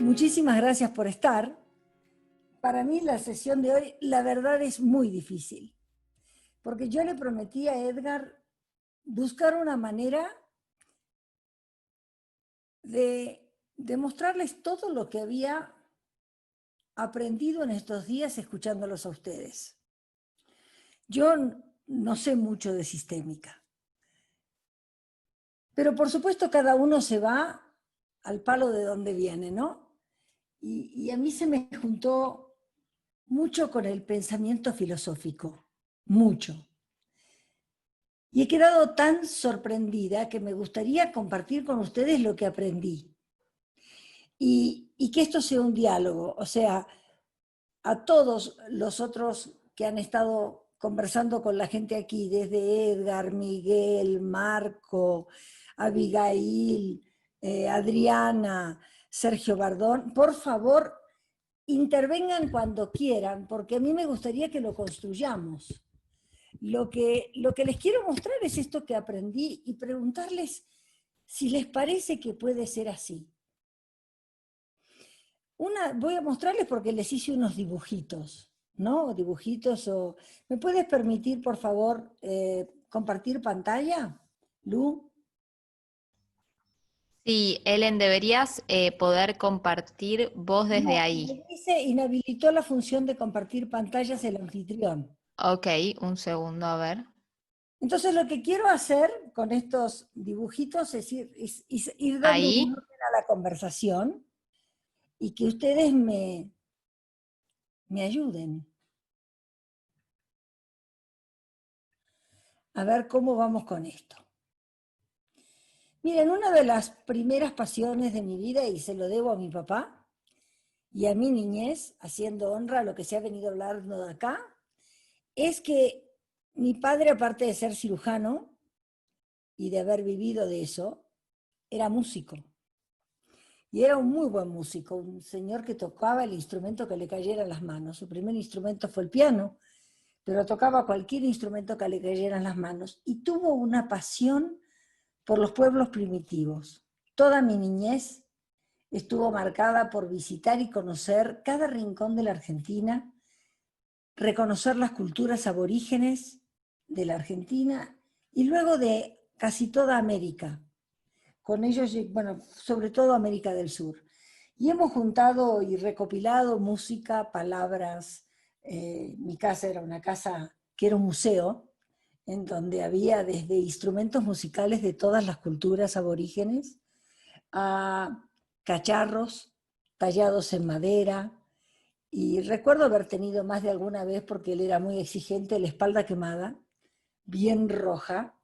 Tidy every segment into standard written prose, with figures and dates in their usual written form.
Muchísimas gracias por estar. Para mí la sesión de hoy, la verdad, es muy difícil, porque yo le prometí a Edgar buscar una manera de demostrarles todo lo que había aprendido en estos días escuchándolos a ustedes. Yo no sé mucho de sistémica, pero por supuesto cada uno se va al palo de donde viene, ¿no? Y a mí se me juntó mucho con el pensamiento filosófico, mucho. Y he quedado tan sorprendida que me gustaría compartir con ustedes lo que aprendí. Y que esto sea un diálogo, o sea, a todos los otros que han estado conversando con la gente aquí, desde Edgar, Miguel, Marco, Abigail, Adriana, Sergio Bardón, por favor, intervengan cuando quieran, porque a mí me gustaría que lo construyamos. Lo que les quiero mostrar es esto que aprendí y preguntarles si les parece que puede ser así. Voy a mostrarles porque les hice unos dibujitos, ¿no? Dibujitos o... ¿Me puedes permitir, por favor, compartir pantalla, Lu? Sí, Ellen, deberías poder compartir vos desde No, ahí. me dice, inhabilitó la función de compartir pantallas el anfitrión. Ok, un segundo, a ver. Entonces lo que quiero hacer con estos dibujitos es ir dando un Ahí. orden a la conversación y que ustedes me ayuden a ver cómo vamos con esto. Miren, una de las primeras pasiones de mi vida, y se lo debo a mi papá y a mi niñez, haciendo honra a lo que se ha venido hablando de acá, es que mi padre, aparte de ser cirujano y de haber vivido de eso, era músico. Y era un muy buen músico, un señor que tocaba el instrumento que le cayera en las manos. Su primer instrumento fue el piano, pero tocaba cualquier instrumento que le cayera en las manos. Y tuvo una pasión por los pueblos primitivos. Toda mi niñez estuvo marcada por visitar y conocer cada rincón de la Argentina, reconocer las culturas aborígenes de la Argentina y luego de casi toda América. Con ellos, bueno, sobre todo América del Sur. Y hemos juntado y recopilado música, palabras. Mi casa era una casa que era un museo, en donde había desde instrumentos musicales de todas las culturas aborígenes a cacharros tallados en madera. Y recuerdo haber tenido más de alguna vez, porque él era muy exigente, la espalda quemada, bien roja,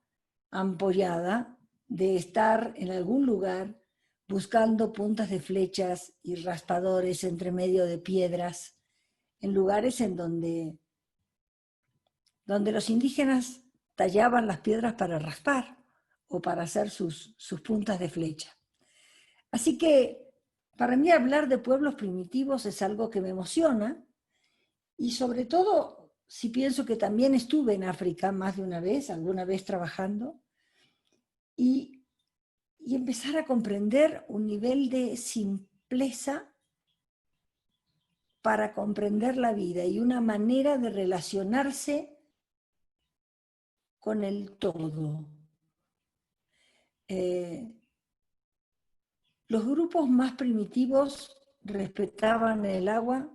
ampollada, de estar en algún lugar buscando puntas de flechas y raspadores entre medio de piedras, en lugares en donde los indígenas tallaban las piedras para raspar o para hacer sus puntas de flecha. Así que para mí hablar de pueblos primitivos es algo que me emociona, y sobre todo si pienso que también estuve en África más de una vez, alguna vez trabajando, y empezar a comprender un nivel de simpleza para comprender la vida y una manera de relacionarse con el todo. Los grupos más primitivos respetaban el agua,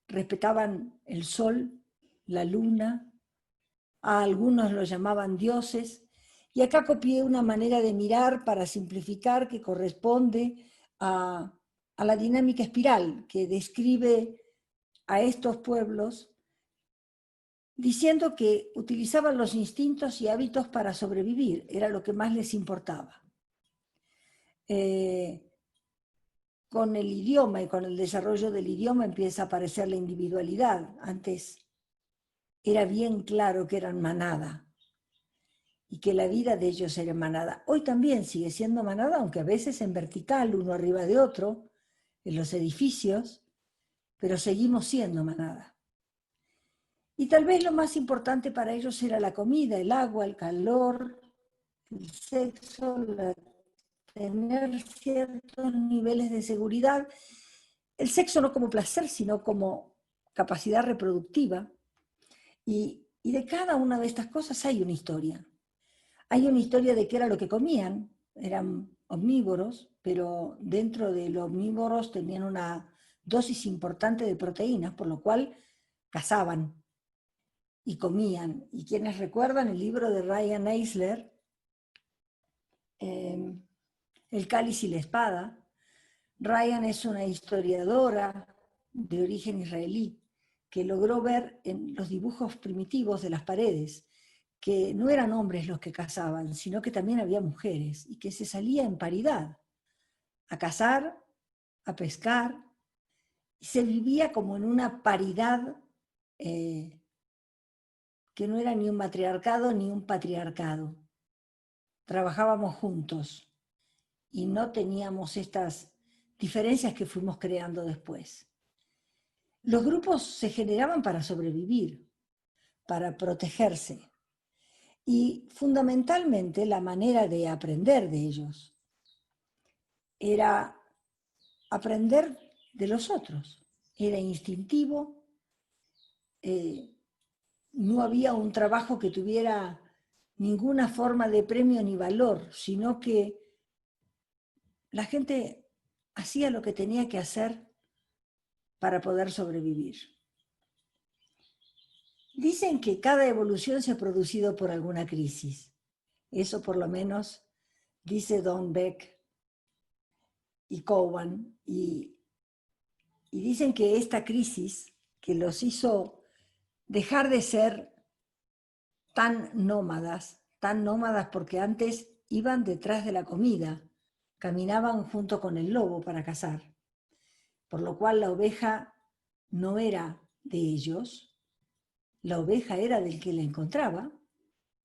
respetaban el sol, la luna, a algunos los llamaban dioses, y acá copié una manera de mirar para simplificar que corresponde a la dinámica espiral que describe a estos pueblos, diciendo que utilizaban los instintos y hábitos para sobrevivir, era lo que más les importaba. Con el idioma y con el desarrollo del idioma empieza a aparecer la individualidad. Antes era bien claro que eran manada y que la vida de ellos era manada. Hoy también sigue siendo manada, aunque a veces en vertical, uno arriba de otro, en los edificios, pero seguimos siendo manada. Y tal vez lo más importante para ellos era la comida, el agua, el calor, el sexo, tener ciertos niveles de seguridad, el sexo no como placer, sino como capacidad reproductiva. Y de cada una de estas cosas hay una historia. Hay una historia de qué era lo que comían, eran omnívoros, pero dentro de los omnívoros tenían una dosis importante de proteínas, por lo cual cazaban y comían. Y quienes recuerdan el libro de Ryan Eisler, El cáliz y la espada, Ryan es una historiadora de origen israelí que logró ver en los dibujos primitivos de las paredes que no eran hombres los que cazaban, sino que también había mujeres y que se salía en paridad a cazar, a pescar, y se vivía como en una paridad que no era ni un matriarcado ni un patriarcado. Trabajábamos juntos y no teníamos estas diferencias que fuimos creando después. Los grupos se generaban para sobrevivir, para protegerse, y fundamentalmente la manera de aprender de ellos era aprender de los otros, era instintivo, no había un trabajo que tuviera ninguna forma de premio ni valor, sino que la gente hacía lo que tenía que hacer para poder sobrevivir. Dicen que cada evolución se ha producido por alguna crisis. Eso por lo menos dice Don Beck y Cowan. Y dicen que esta crisis que los hizo dejar de ser tan nómadas porque antes iban detrás de la comida, caminaban junto con el lobo para cazar, por lo cual la oveja no era de ellos, la oveja era del que la encontraba,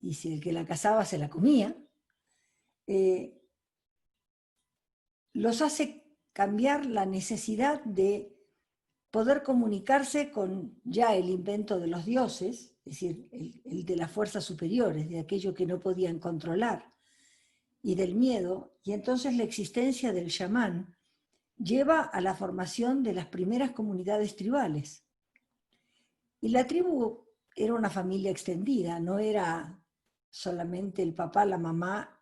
y si el que la cazaba se la comía, los hace cambiar la necesidad de poder comunicarse con ya el invento de los dioses, es decir, el de las fuerzas superiores, de aquello que no podían controlar, y del miedo, y entonces la existencia del chamán lleva a la formación de las primeras comunidades tribales. Y la tribu era una familia extendida, no era solamente el papá, la mamá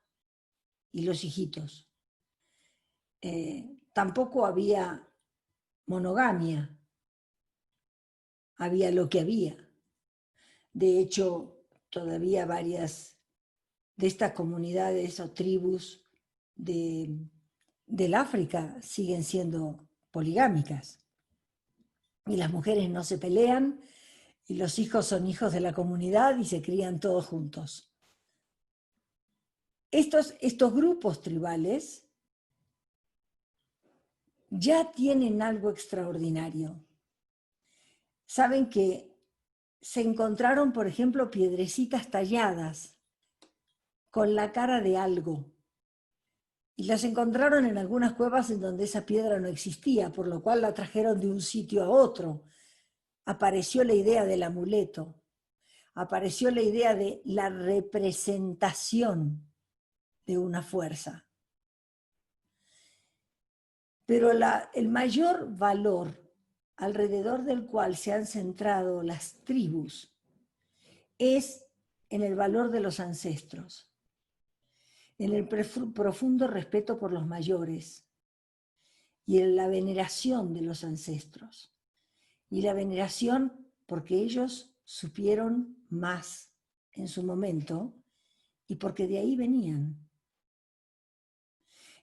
y los hijitos. Tampoco había monogamia, había lo que había. De hecho, todavía varias de estas comunidades o tribus del África siguen siendo poligámicas. Y las mujeres no se pelean, y los hijos son hijos de la comunidad y se crían todos juntos. Estos grupos tribales ya tienen algo extraordinario. Saben que se encontraron, por ejemplo, piedrecitas talladas con la cara de algo. Y las encontraron en algunas cuevas en donde esa piedra no existía, por lo cual la trajeron de un sitio a otro. Apareció la idea del amuleto, apareció la idea de la representación de una fuerza. Pero el mayor valor alrededor del cual se han centrado las tribus es en el valor de los ancestros, en el profundo respeto por los mayores y en la veneración de los ancestros. Y la veneración porque ellos supieron más en su momento y porque de ahí venían.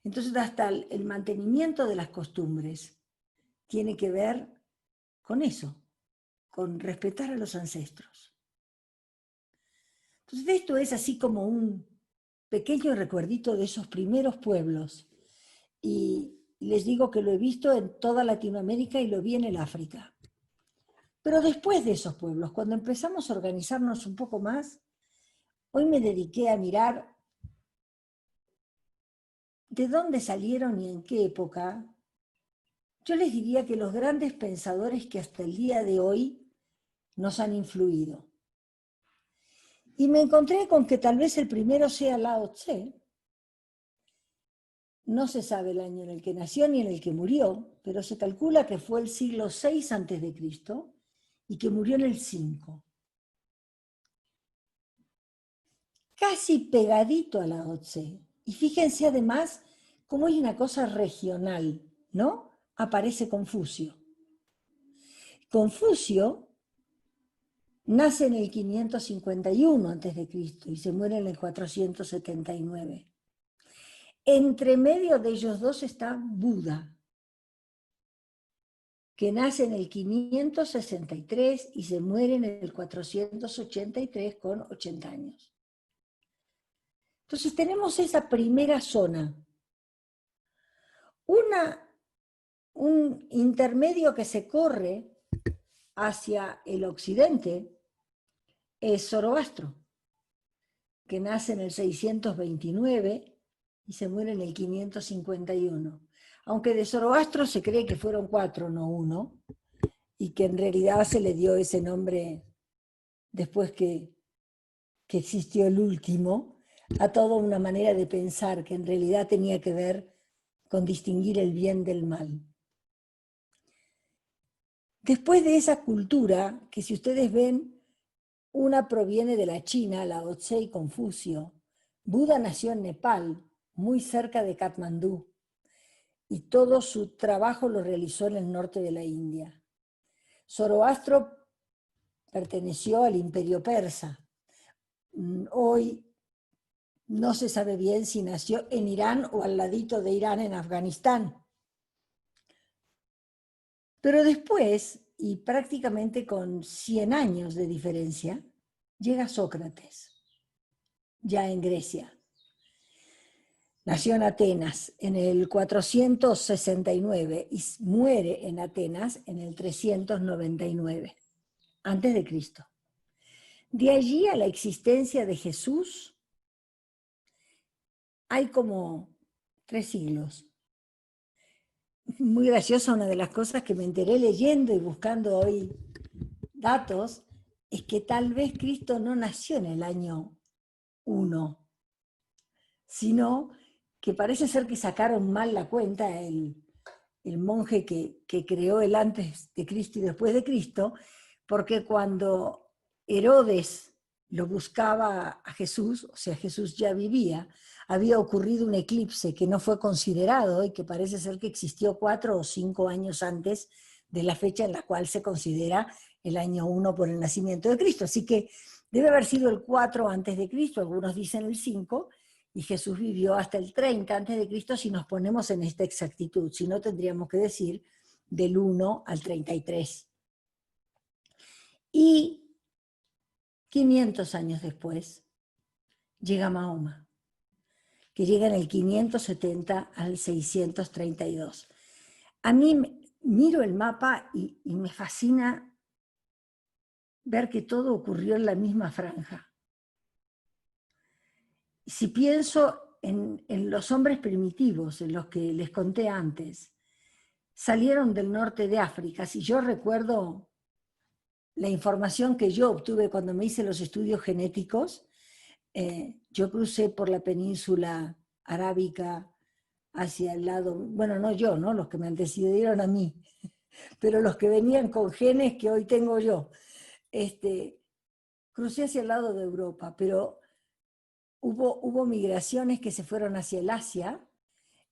Entonces, hasta el mantenimiento de las costumbres tiene que ver con eso, con respetar a los ancestros. Entonces, esto es así como un pequeño recuerdito de esos primeros pueblos. Y les digo que lo he visto en toda Latinoamérica y lo vi en el África. Pero después de esos pueblos, cuando empezamos a organizarnos un poco más, hoy me dediqué a mirar de dónde salieron y en qué época. Yo les diría que los grandes pensadores que hasta el día de hoy nos han influido. Y me encontré con que tal vez el primero sea Lao Tse, no se sabe el año en el que nació ni en el que murió, pero se calcula que fue el siglo VI antes de Cristo y que murió en el 5. Casi pegadito a Lao Tse. Y fíjense además cómo hay una cosa regional, ¿no? Aparece Confucio. Confucio nace en el 551 a.C. y se muere en el 479. Entre medio de ellos dos está Buda, que nace en el 563 y se muere en el 483 con 80 años. Entonces tenemos esa primera zona. Un intermedio que se corre hacia el occidente es Zoroastro, que nace en el 629 y se muere en el 551. Aunque de Zoroastro se cree que fueron 4, no 1, y que en realidad se le dio ese nombre después que existió el último, a toda una manera de pensar que en realidad tenía que ver con distinguir el bien del mal. Después de esa cultura, que si ustedes ven, una proviene de la China, Lao Tse y Confucio. Buda nació en Nepal, muy cerca de Katmandú, y todo su trabajo lo realizó en el norte de la India. Zoroastro perteneció al imperio persa. Hoy no se sabe bien si nació en Irán o al ladito de Irán en Afganistán. Pero después, y prácticamente con 100 años de diferencia, llega Sócrates, ya en Grecia. Nació en Atenas en el 469 y muere en Atenas en el 399 antes de Cristo. De allí a la existencia de Jesús hay como 3 siglos. Muy graciosa, una de las cosas que me enteré leyendo y buscando hoy datos es que tal vez Cristo no nació en el año 1, sino que parece ser que sacaron mal la cuenta el monje que creó el antes de Cristo y después de Cristo, porque cuando Herodes lo buscaba a Jesús, o sea, Jesús ya vivía, había ocurrido un eclipse que no fue considerado y que parece ser que existió 4 o 5 años antes de la fecha en la cual se considera el año 1 por el nacimiento de Cristo. Así que debe haber sido el 4 antes de Cristo, algunos dicen el 5, y Jesús vivió hasta el 30 antes de Cristo si nos ponemos en esta exactitud, si no tendríamos que decir del 1 al 33. Y 500 años después llega Mahoma, que llega en el 570 al 632. A mí miro el mapa y me fascina ver que todo ocurrió en la misma franja. Si pienso en los hombres primitivos, en los que les conté antes, salieron del norte de África. Si yo recuerdo la información que yo obtuve cuando me hice los estudios genéticos, yo crucé por la península arábica hacia el lado, bueno, no yo, ¿no? Los que me antecedieron a mí, pero los que venían con genes que hoy tengo yo. Crucé hacia el lado de Europa, pero hubo migraciones que se fueron hacia el Asia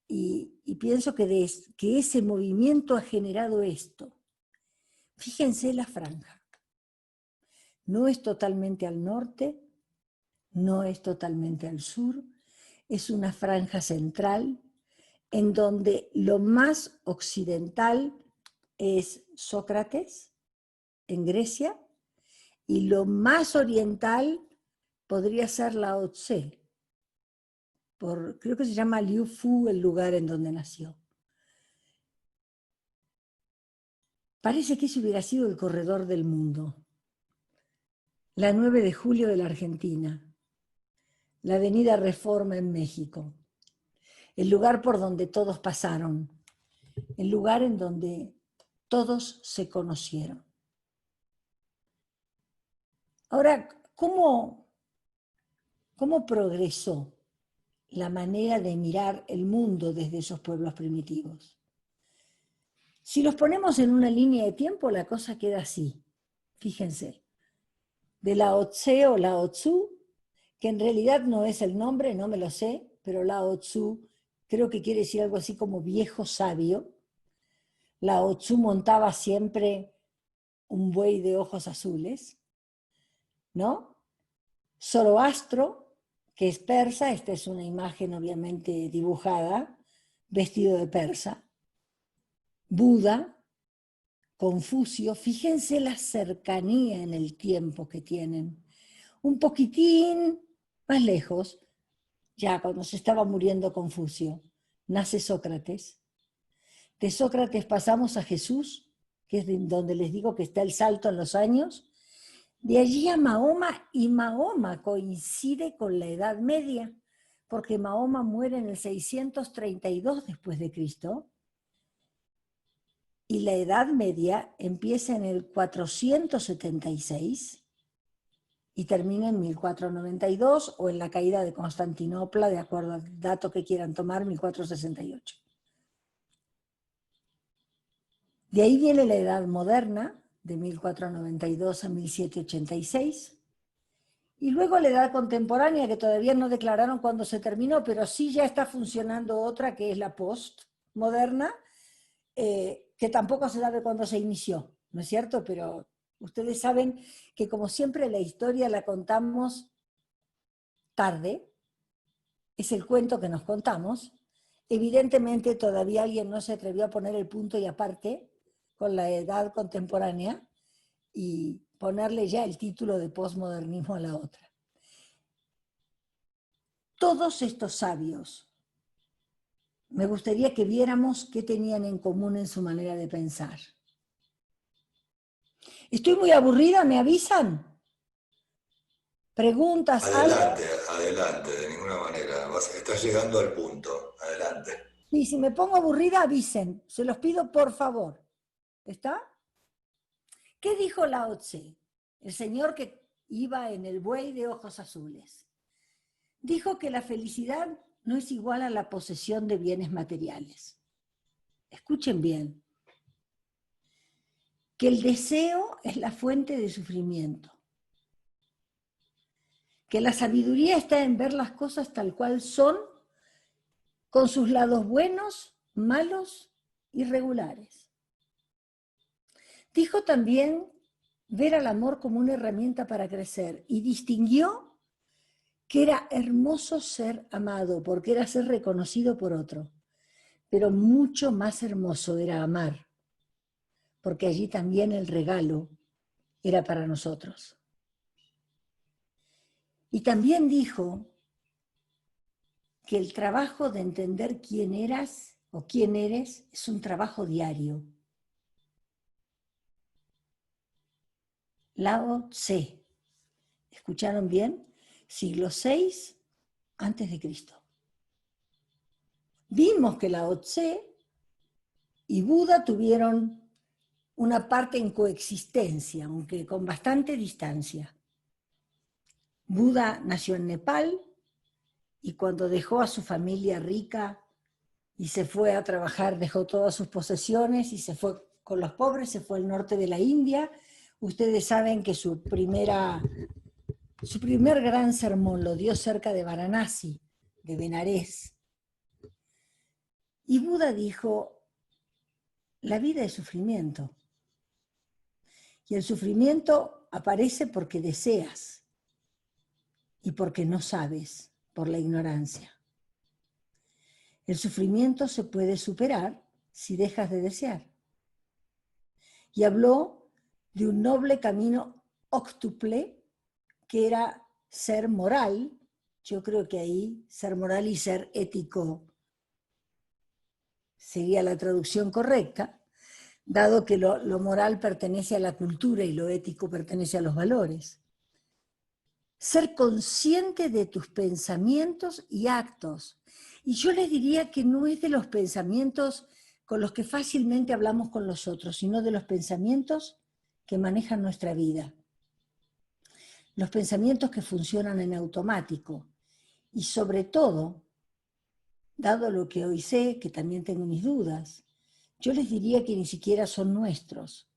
y pienso que ese movimiento ha generado esto. Fíjense la franja. No es totalmente al norte, no es totalmente al sur, es una franja central en donde lo más occidental es Sócrates, en Grecia, y lo más oriental podría ser Lao Tse. Creo que se llama Liu Fu el lugar en donde nació. Parece que ese hubiera sido el corredor del mundo. La 9 de julio de la Argentina, la avenida Reforma en México, el lugar por donde todos pasaron, el lugar en donde todos se conocieron. Ahora, ¿cómo progresó la manera de mirar el mundo desde esos pueblos primitivos. Si los ponemos en una línea de tiempo, la cosa queda así. Fíjense, de Lao Tse o Lao Tzu, que en realidad no es el nombre, no me lo sé, pero Lao Tzu creo que quiere decir algo así como viejo sabio. Lao Tzu montaba siempre un buey de ojos azules, ¿no? Zoroastro, que es persa, esta es una imagen obviamente dibujada, vestido de persa. Buda, Confucio, fíjense la cercanía en el tiempo que tienen. Un poquitín más lejos, ya cuando se estaba muriendo Confucio, nace Sócrates. De Sócrates pasamos a Jesús, que es donde les digo que está el salto en los años, de allí a Mahoma, y Mahoma coincide con la Edad Media, porque Mahoma muere en el 632 después de Cristo, y la Edad Media empieza en el 476 y termina en 1492 o en la caída de Constantinopla, de acuerdo al dato que quieran tomar, 1468. De ahí viene la Edad Moderna, de 1492 a 1786, y luego la Edad Contemporánea, que todavía no declararon cuándo se terminó, pero sí ya está funcionando otra, que es la postmoderna, que tampoco se sabe cuándo se inició, ¿no es cierto? Pero ustedes saben que como siempre la historia la contamos tarde, es el cuento que nos contamos. Evidentemente todavía alguien no se atrevió a poner el punto y aparte con la edad contemporánea y ponerle ya el título de posmodernismo a la otra. Todos estos sabios, me gustaría que viéramos qué tenían en común en su manera de pensar. ¿Estoy muy aburrida? ¿Me avisan? ¿Preguntas? Adelante, adelante, de ninguna manera. Estás llegando al punto. Adelante. Y si me pongo aburrida, avisen. Se los pido por favor. ¿Está? ¿Qué dijo Lao Tse? El señor que iba en el buey de ojos azules. Dijo que la felicidad no es igual a la posesión de bienes materiales. Escuchen bien. Que el deseo es la fuente de sufrimiento. Que la sabiduría está en ver las cosas tal cual son, con sus lados buenos, malos y regulares. Dijo también ver al amor como una herramienta para crecer y distinguió que era hermoso ser amado porque era ser reconocido por otro, pero mucho más hermoso era amar, porque allí también el regalo era para nosotros. Y también dijo que el trabajo de entender quién eras o quién eres es un trabajo diario. Lao Tse, ¿escucharon bien? Siglo VI antes de Cristo. Vimos que Lao Tse y Buda tuvieron una parte en coexistencia, aunque con bastante distancia. Buda nació en Nepal y cuando dejó a su familia rica y se fue a trabajar, dejó todas sus posesiones y se fue con los pobres, se fue al norte de la India. Ustedes saben que su primer gran sermón lo dio cerca de Varanasi, de Benarés. Y Buda dijo, la vida es sufrimiento. Y el sufrimiento aparece porque deseas y porque no sabes, por la ignorancia. El sufrimiento se puede superar si dejas de desear. Y habló de un noble camino óctuple que era ser moral. Yo creo que ahí ser moral y ser ético sería la traducción correcta, dado que lo moral pertenece a la cultura y lo ético pertenece a los valores. Ser consciente de tus pensamientos y actos. Y yo les diría que no es de los pensamientos con los que fácilmente hablamos con los otros, sino de los pensamientos que manejan nuestra vida. Los pensamientos que funcionan en automático. Y sobre todo, dado lo que hoy sé, que también tengo mis dudas, yo les diría que ni siquiera son nuestros,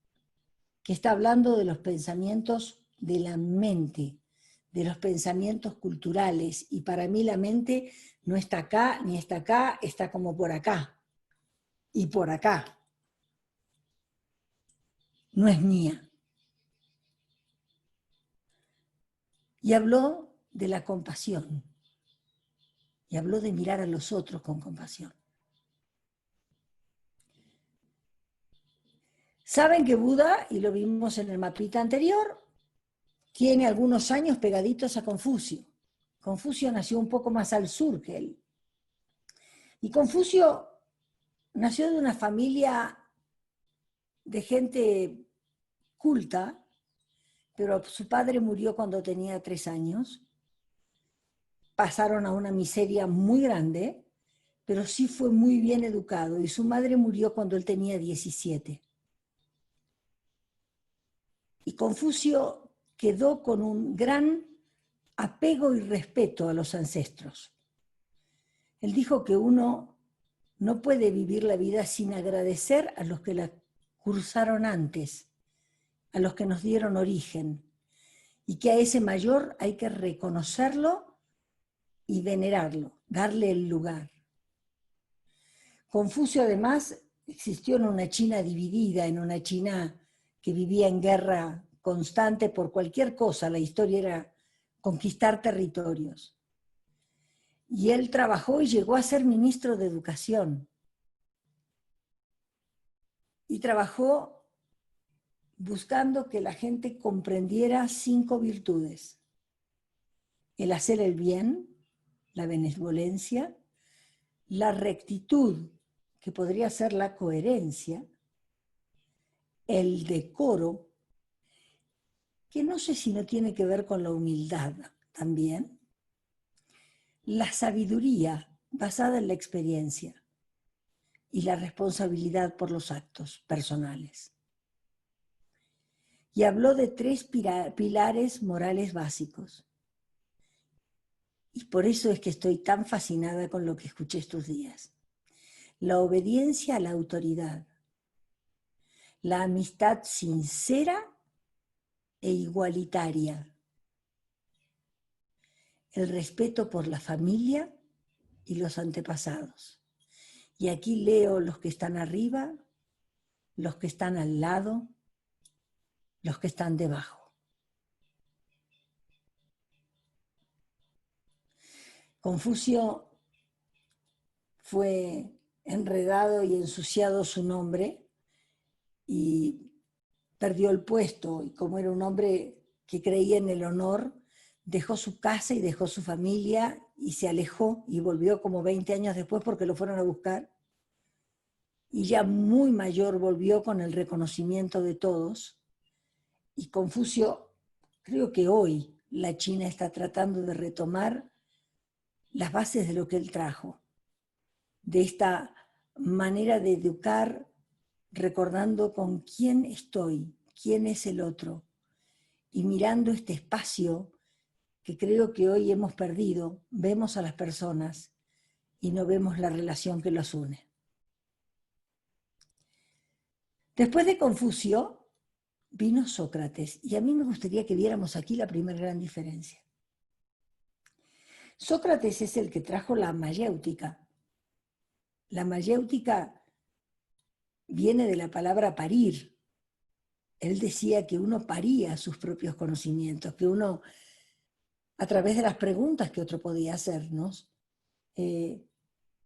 que está hablando de los pensamientos de la mente, de los pensamientos culturales, y para mí la mente no está acá ni está acá, está como por acá y por acá. No es mía. Y habló de la compasión, y habló de mirar a los otros con compasión. Saben que Buda, y lo vimos en el mapita anterior, tiene algunos años pegaditos a Confucio. Confucio nació un poco más al sur que él. Y Confucio nació de una familia de gente culta, pero su padre murió cuando tenía 3 años. Pasaron a una miseria muy grande, pero sí fue muy bien educado, y su madre murió cuando él tenía 17. Y Confucio quedó con un gran apego y respeto a los ancestros. Él dijo que uno no puede vivir la vida sin agradecer a los que la cursaron antes, a los que nos dieron origen, y que a ese mayor hay que reconocerlo y venerarlo, darle el lugar. Confucio además existió en una China dividida, en una China que vivía en guerra constante por cualquier cosa. La historia era conquistar territorios. Y él trabajó y llegó a ser ministro de Educación. Y trabajó buscando que la gente comprendiera 5 virtudes: el hacer el bien, la benevolencia, la rectitud, que podría ser la coherencia, el decoro, que no sé si no tiene que ver con la humildad también, la sabiduría basada en la experiencia y la responsabilidad por los actos personales. Y habló de 3 pilares morales básicos. Y por eso es que estoy tan fascinada con lo que escuché estos días. La obediencia a la autoridad, la amistad sincera e igualitaria, el respeto por la familia y los antepasados. Y aquí leo los que están arriba, los que están al lado, los que están debajo. Confucio fue enredado y ensuciado su nombre y perdió el puesto, y como era un hombre que creía en el honor, dejó su casa y dejó su familia y se alejó, y volvió como 20 años después porque lo fueron a buscar, y ya muy mayor volvió con el reconocimiento de todos. Y Confucio, creo que hoy la China está tratando de retomar las bases de lo que él trajo, de esta manera de educar, recordando con quién estoy, quién es el otro, y mirando este espacio que creo que hoy hemos perdido. Vemos a las personas y no vemos la relación que los une. Después de Confucio vino Sócrates, y a mí me gustaría que viéramos aquí la primera gran diferencia. Sócrates es el que trajo la mayéutica. La mayéutica viene de la palabra parir. Él decía que uno paría sus propios conocimientos, que uno, a través de las preguntas que otro podía hacernos,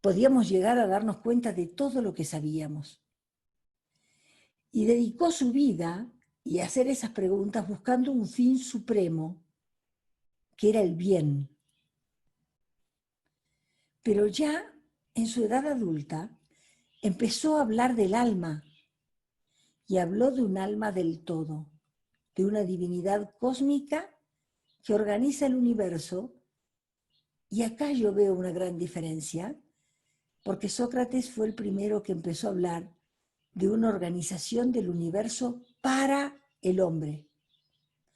podíamos llegar a darnos cuenta de todo lo que sabíamos. Y dedicó su vida y a hacer esas preguntas buscando un fin supremo, que era el bien. Pero ya en su edad adulta empezó a hablar del alma, y habló de un alma del todo, de una divinidad cósmica que organiza el universo. Y acá yo veo una gran diferencia, porque Sócrates fue el primero que empezó a hablar de una organización del universo para el hombre.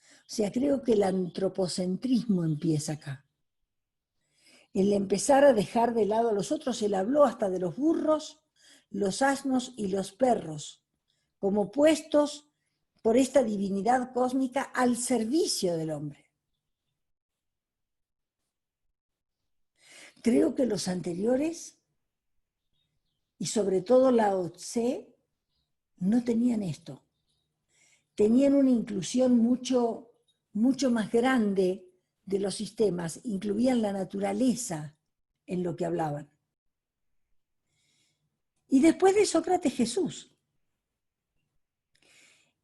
O sea, creo que el antropocentrismo empieza acá. el empezar a dejar de lado a los otros. Él habló hasta de los burros, los asnos y los perros, como puestos por esta divinidad cósmica al servicio del hombre. Creo que los anteriores, y sobre todo Lao Tse, no tenían esto. Tenían una inclusión mucho más grande de los sistemas, incluían la naturaleza en lo que hablaban. Y después de Sócrates, Jesús.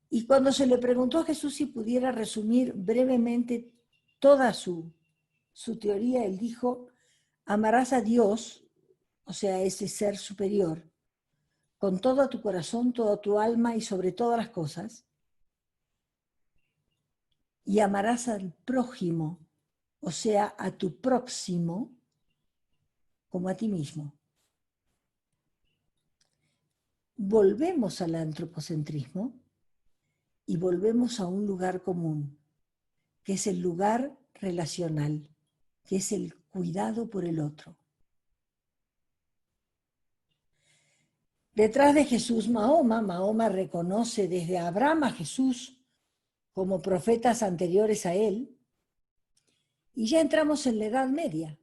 Y cuando se le preguntó a Jesús si pudiera resumir brevemente toda su teoría, él dijo: amarás a Dios, o sea, ese ser superior, con todo tu corazón, toda tu alma y sobre todas las cosas, y amarás al prójimo, o sea, a tu próximo, como a ti mismo. Volvemos al antropocentrismo y volvemos a un lugar común, que es el lugar relacional, que es el cuidado por el otro. Detrás de Jesús, Mahoma reconoce desde Abraham a Jesús como profetas anteriores a él, y ya entramos en la Edad Media,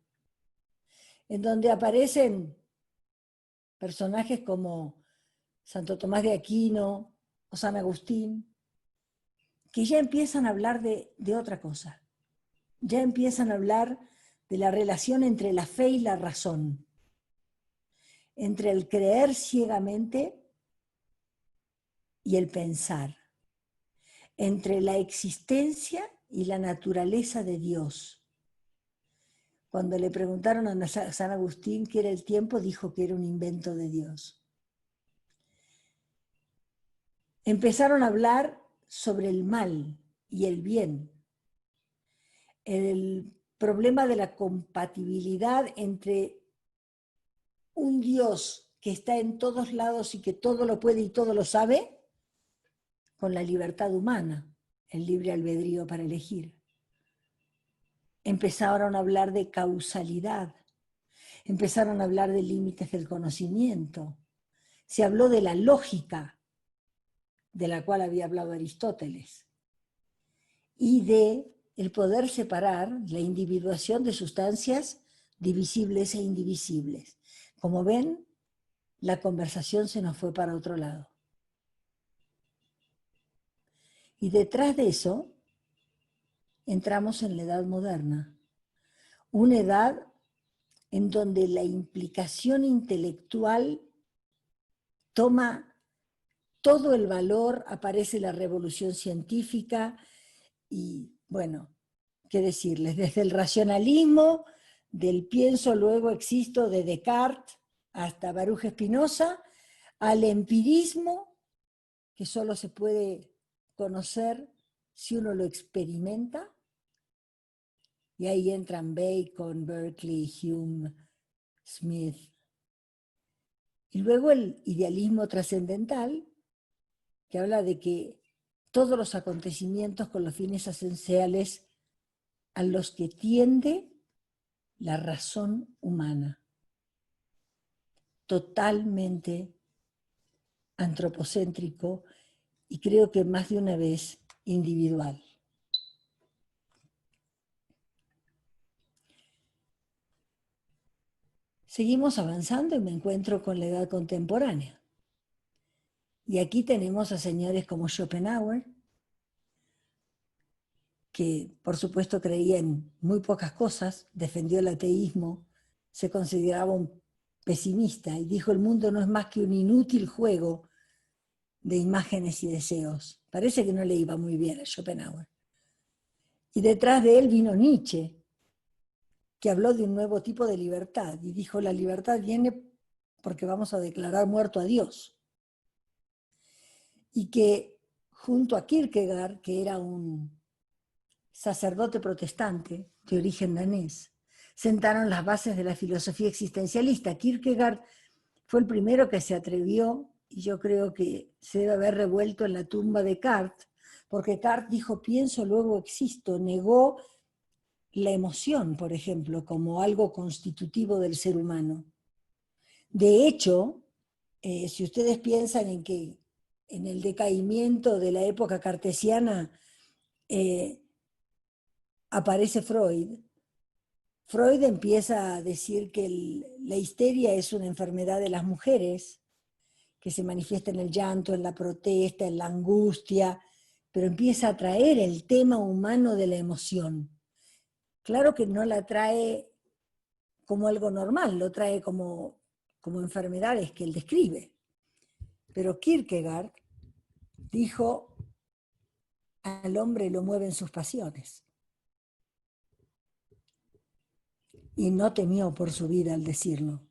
en donde aparecen personajes como Santo Tomás de Aquino o San Agustín, que ya empiezan a hablar de otra cosa. Ya empiezan a hablar de la relación entre la fe y la razón, entre el creer ciegamente y el pensar, entre la existencia y la naturaleza de Dios. Cuando le preguntaron a San Agustín qué era el tiempo, dijo que era un invento de Dios. Empezaron a hablar sobre el mal y el bien, el problema de la compatibilidad entre un Dios que está en todos lados y que todo lo puede y todo lo sabe, con la libertad humana, el libre albedrío para elegir. Empezaron a hablar de causalidad, empezaron a hablar de límites del conocimiento, se habló de la lógica, de la cual había hablado Aristóteles, y de el poder separar la individuación de sustancias divisibles e indivisibles. Como ven, la conversación se nos fue para otro lado. Y detrás de eso, entramos en la edad moderna, una edad en donde la implicación intelectual toma todo el valor, aparece la revolución científica y, bueno, ¿qué decirles? Desde el racionalismo, del pienso, luego existo, de Descartes hasta Baruch Spinoza, al empirismo, que solo se puede conocer si uno lo experimenta, y ahí entran Bacon, Berkeley, Hume, Smith. Y luego el idealismo trascendental, que habla de que todos los acontecimientos con los fines esenciales a los que tiende la razón humana, totalmente antropocéntrico y creo que más de una vez individual. Seguimos avanzando y me encuentro con la edad contemporánea. Y aquí tenemos a señores como Schopenhauer, que por supuesto creía en muy pocas cosas, defendió el ateísmo, se consideraba un pesimista y dijo: el mundo no es más que un inútil juego de imágenes y deseos. Parece que no le iba muy bien a Schopenhauer. Y detrás de él vino Nietzsche, que habló de un nuevo tipo de libertad y dijo: la libertad viene porque vamos a declarar muerto a Dios. Y que junto a Kierkegaard, que era un sacerdote protestante de origen danés, sentaron las bases de la filosofía existencialista. Kierkegaard fue el primero que se atrevió, y yo creo que se debe haber revuelto en la tumba de Descartes, porque Descartes dijo: pienso, luego existo, negó la emoción, por ejemplo, como algo constitutivo del ser humano. De hecho, si ustedes piensan en que en el decaimiento de la época cartesiana aparece Freud, Freud empieza a decir que la histeria es una enfermedad de las mujeres, que se manifiesta en el llanto, en la protesta, en la angustia, pero empieza a traer el tema humano de la emoción. Claro que no la trae como algo normal, lo trae como enfermedades que él describe. Pero Kierkegaard dijo, al hombre lo mueven sus pasiones. Y no temió por su vida al decirlo.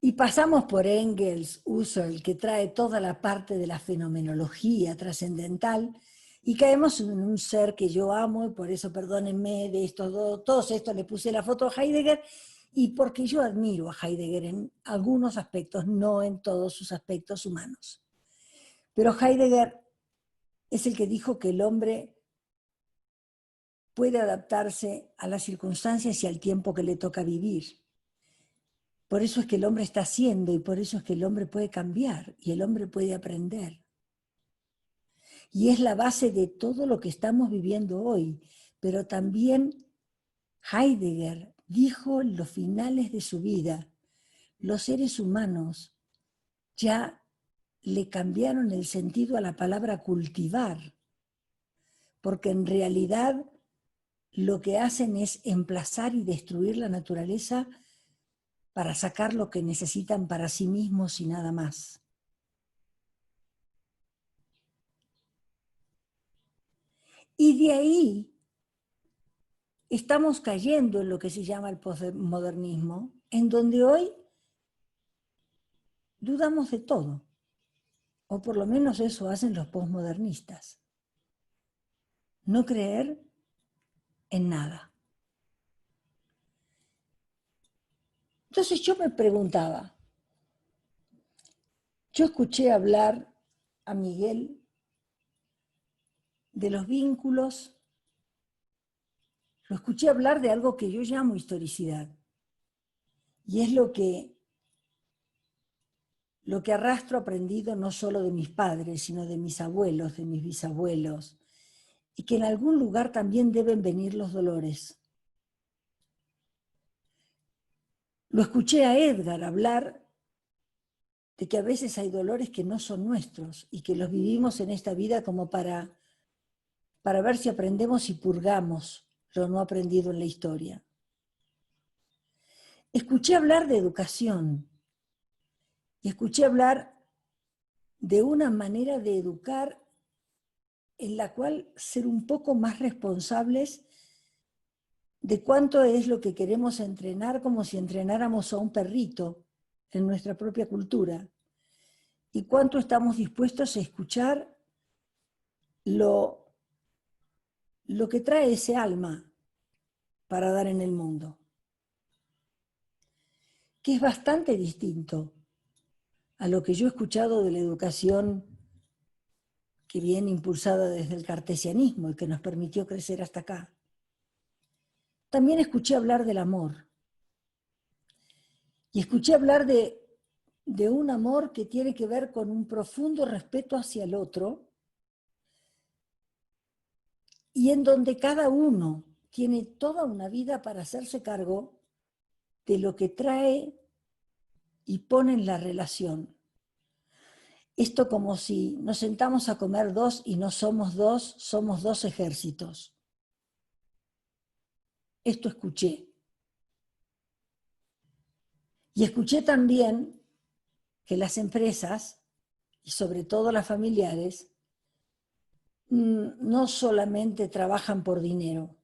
Y pasamos por Engels, Husserl, que trae toda la parte de la fenomenología trascendental, y caemos en un ser que yo amo, y por eso perdónenme de estos dos, todos estos le puse la foto a Heidegger, y porque yo admiro a Heidegger en algunos aspectos, no en todos sus aspectos humanos. Pero Heidegger es el que dijo que el hombre puede adaptarse a las circunstancias y al tiempo que le toca vivir. Por eso es que el hombre está haciendo y por eso es que el hombre puede cambiar y el hombre puede aprender. Y es la base de todo lo que estamos viviendo hoy. Pero también Heidegger dijo en los finales de su vida, los seres humanos ya le cambiaron el sentido a la palabra cultivar, porque en realidad lo que hacen es emplazar y destruir la naturaleza para sacar lo que necesitan para sí mismos y nada más. Y de ahí estamos cayendo en lo que se llama el postmodernismo, en donde hoy dudamos de todo, o por lo menos eso hacen los postmodernistas. No creer en nada. Entonces yo me preguntaba, yo escuché hablar a Miguel de los vínculos, lo escuché hablar de algo que yo llamo historicidad, y es lo que arrastro aprendido no solo de mis padres, sino de mis abuelos, de mis bisabuelos, y que en algún lugar también deben venir los dolores. Lo escuché a Edgar hablar de que a veces hay dolores que no son nuestros y que los vivimos en esta vida como para ver si aprendemos y purgamos lo no aprendido en la historia. Escuché hablar de educación y escuché hablar de una manera de educar en la cual ser un poco más responsables de cuánto es lo que queremos entrenar, como si entrenáramos a un perrito en nuestra propia cultura, y cuánto estamos dispuestos a escuchar lo que trae ese alma para dar en el mundo, que es bastante distinto a lo que yo he escuchado de la educación que viene impulsada desde el cartesianismo y que nos permitió crecer hasta acá. También escuché hablar del amor. Y escuché hablar de un amor que tiene que ver con un profundo respeto hacia el otro y en donde cada uno tiene toda una vida para hacerse cargo de lo que trae y pone en la relación. Esto como si nos sentamos a comer dos y no somos dos, somos dos ejércitos. Esto escuché. Y escuché también que las empresas, y sobre todo las familiares, no solamente trabajan por dinero,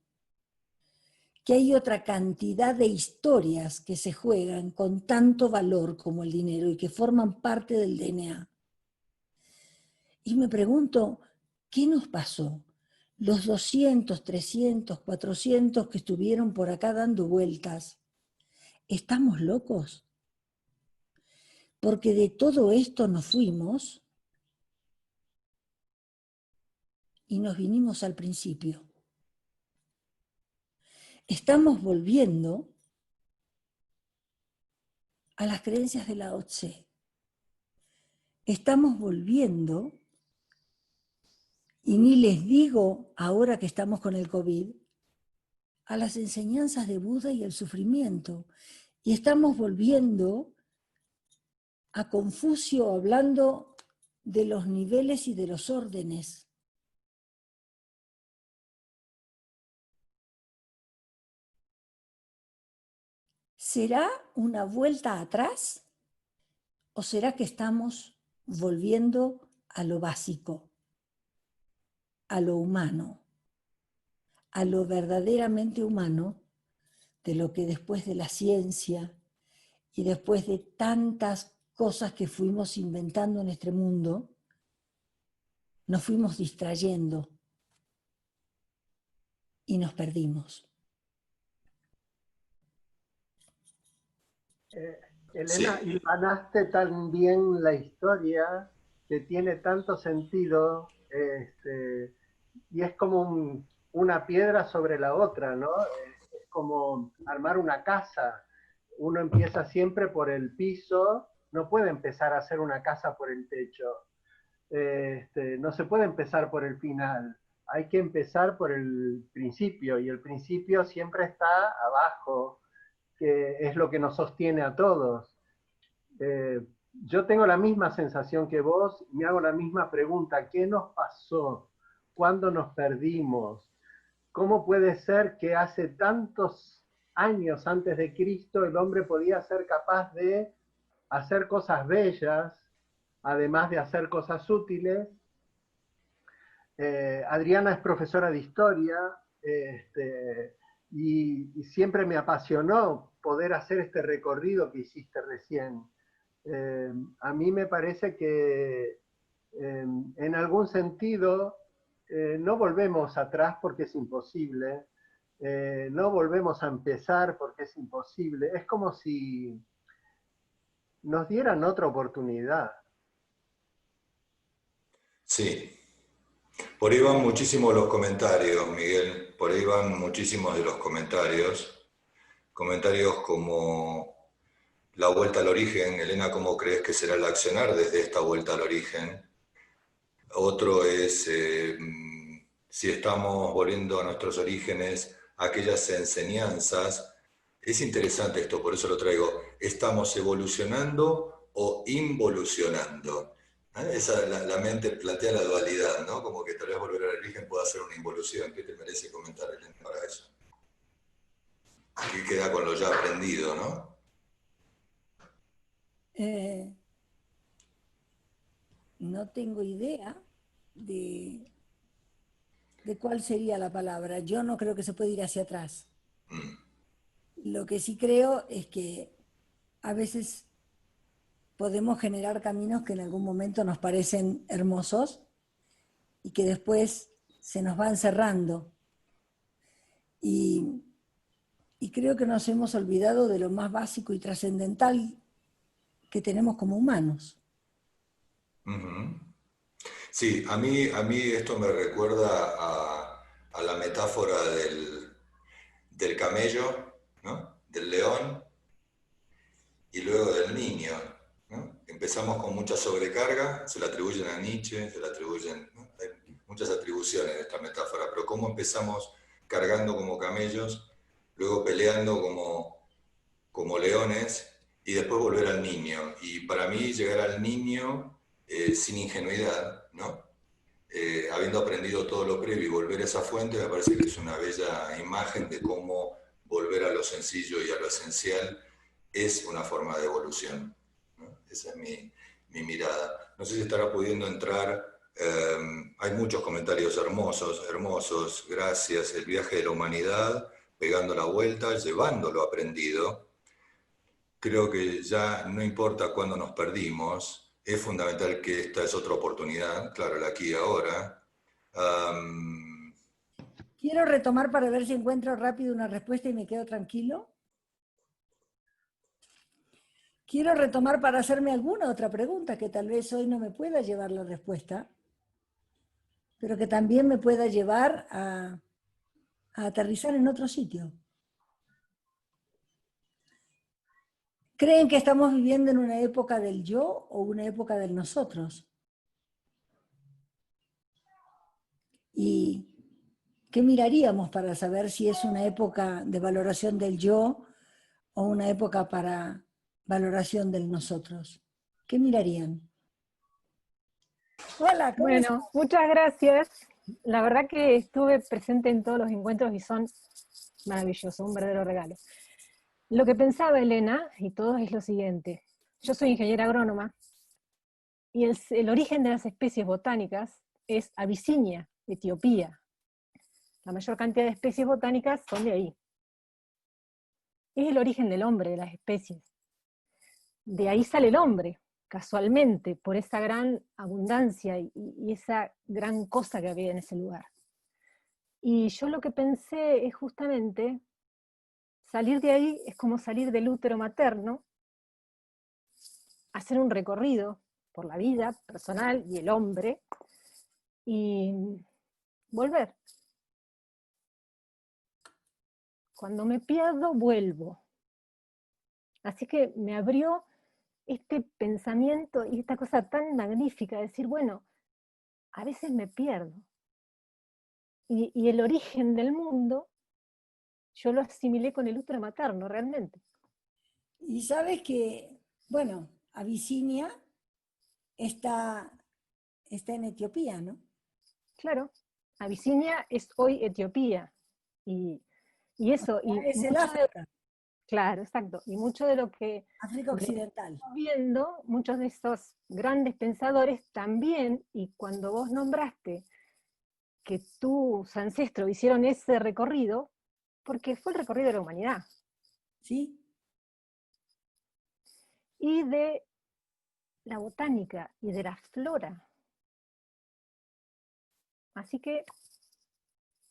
que hay otra cantidad de historias que se juegan con tanto valor como el dinero y que forman parte del DNA. Y me pregunto, ¿qué nos pasó? Los 200, 300, 400 que estuvieron por acá dando vueltas, ¿estamos locos? Porque de todo esto nos fuimos y nos vinimos al principio. Estamos volviendo a las creencias de Lao Tse. Estamos volviendo, y ni les digo ahora que estamos con el COVID, a las enseñanzas de Buda y el sufrimiento. Y estamos volviendo a Confucio hablando de los niveles y de los órdenes. ¿Será una vuelta atrás o será que estamos volviendo a lo básico, a lo humano, a lo verdaderamente humano, de lo que después de la ciencia y después de tantas cosas que fuimos inventando en este mundo, nos fuimos distrayendo y nos perdimos? Elena, Sí, hilvanaste tan bien la historia que tiene tanto sentido, y es como una piedra sobre la otra, ¿no? Es como armar una casa. Uno empieza siempre por el piso, no puede empezar a hacer una casa por el techo. No se puede empezar por el final, hay que empezar por el principio, y el principio siempre está abajo, que es lo que nos sostiene a todos. Eh, yo tengo la misma sensación que vos, me hago la misma pregunta: ¿qué nos pasó? ¿Cuándo nos perdimos? ¿Cómo puede ser que hace tantos años antes de Cristo el hombre podía ser capaz de hacer cosas bellas, además de hacer cosas útiles? Adriana es profesora de historia, y siempre me apasionó poder hacer este recorrido que hiciste recién. A mí me parece que en algún sentido no volvemos atrás porque es imposible, no volvemos a empezar porque es imposible. Es como si nos dieran otra oportunidad. sí. Por ahí van muchísimos los comentarios, Miguel. Por ahí van muchísimos de los comentarios. Comentarios como la vuelta al origen. Elena, ¿cómo crees que será el accionar desde esta vuelta al origen? Otro es si estamos volviendo a nuestros orígenes, aquellas enseñanzas. Es interesante esto, por eso lo traigo. ¿Estamos evolucionando o involucionando? Esa, la mente plantea la dualidad, ¿no? Como que tal vez volver al origen pueda ser una involución. ¿Qué te merece comentar, Elena, para eso? ¿Qué queda con lo ya aprendido, no? No tengo idea de cuál sería la palabra. Yo no creo que se pueda ir hacia atrás. Lo que sí creo es que a veces podemos generar caminos que en algún momento nos parecen hermosos y que después se nos van cerrando. Y, y creo que nos hemos olvidado de lo más básico y trascendental que tenemos como humanos. Sí, a mí esto me recuerda a la metáfora del camello, ¿no? Del león y luego del niño, ¿no? Empezamos con mucha sobrecarga, se la atribuyen a Nietzsche, se la atribuyen, ¿no? Hay muchas atribuciones de esta metáfora, pero cómo empezamos cargando como camellos, luego peleando como leones y después volver al niño. Y para mí llegar al niño sin ingenuidad, ¿no? Habiendo aprendido todo lo previo y volver a esa fuente, me parece que es una bella imagen de cómo volver a lo sencillo y a lo esencial es una forma de evolución, ¿no? Esa es mi mirada. No sé si estará pudiendo entrar, hay muchos comentarios hermosos, hermosos, gracias, el viaje de la humanidad, pegando la vuelta, llevando lo aprendido. Creo que ya no importa cuándo nos perdimos, es fundamental que esta es otra oportunidad, claro, el aquí y ahora. Um, Quiero retomar para ver si encuentro rápido una respuesta y me quedo tranquilo. Quiero retomar para hacerme alguna otra pregunta que tal vez hoy no me pueda llevar la respuesta. pero que también me pueda llevar a aterrizar en otro sitio. ¿Creen que estamos viviendo en una época del yo o una época del nosotros? ¿Y qué miraríamos para saber si es una época de valoración del yo o una época para valoración del nosotros? ¿Qué mirarían? Hola, ¿cómo estás? Bueno, muchas gracias. La verdad que estuve presente en todos los encuentros y son maravillosos, un verdadero regalo. Lo que pensaba Elena, y todo es lo siguiente. Yo soy ingeniera agrónoma, y el origen de las especies botánicas es Abisinia, Etiopía. La mayor cantidad de especies botánicas son de ahí. Es el origen del hombre, de las especies. De ahí sale el hombre, casualmente, por esa gran abundancia y esa gran cosa que había en ese lugar. Y yo lo que pensé es justamente, salir de ahí es como salir del útero materno, hacer un recorrido por la vida personal y el hombre, y volver. Cuando me pierdo, vuelvo. Así que me abrió este pensamiento y esta cosa tan magnífica de decir, bueno, a veces me pierdo. Y el origen del mundo, yo lo asimilé con el útero materno, realmente. Y sabes que, bueno, Abisinia está en Etiopía, ¿no? Claro, Abisinia es hoy Etiopía. Y eso, y Es el mucho de, África, claro, exacto, y mucho de lo que África Occidental. estamos viendo, muchos de esos grandes pensadores también, y cuando vos nombraste que tus ancestros hicieron ese recorrido, porque fue el recorrido de la humanidad, ¿Sí? y de la botánica y de la flora. Así que,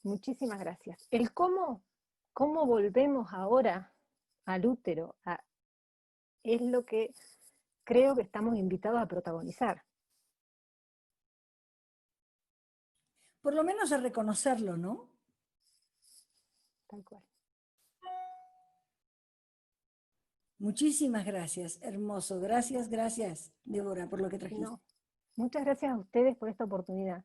muchísimas gracias. El cómo volvemos ahora al útero, es lo que creo que estamos invitados a protagonizar. Por lo menos a reconocerlo, ¿no? Tal cual. Muchísimas gracias, hermoso. Gracias, gracias, Débora, por lo que trajiste. No, muchas gracias a ustedes por esta oportunidad.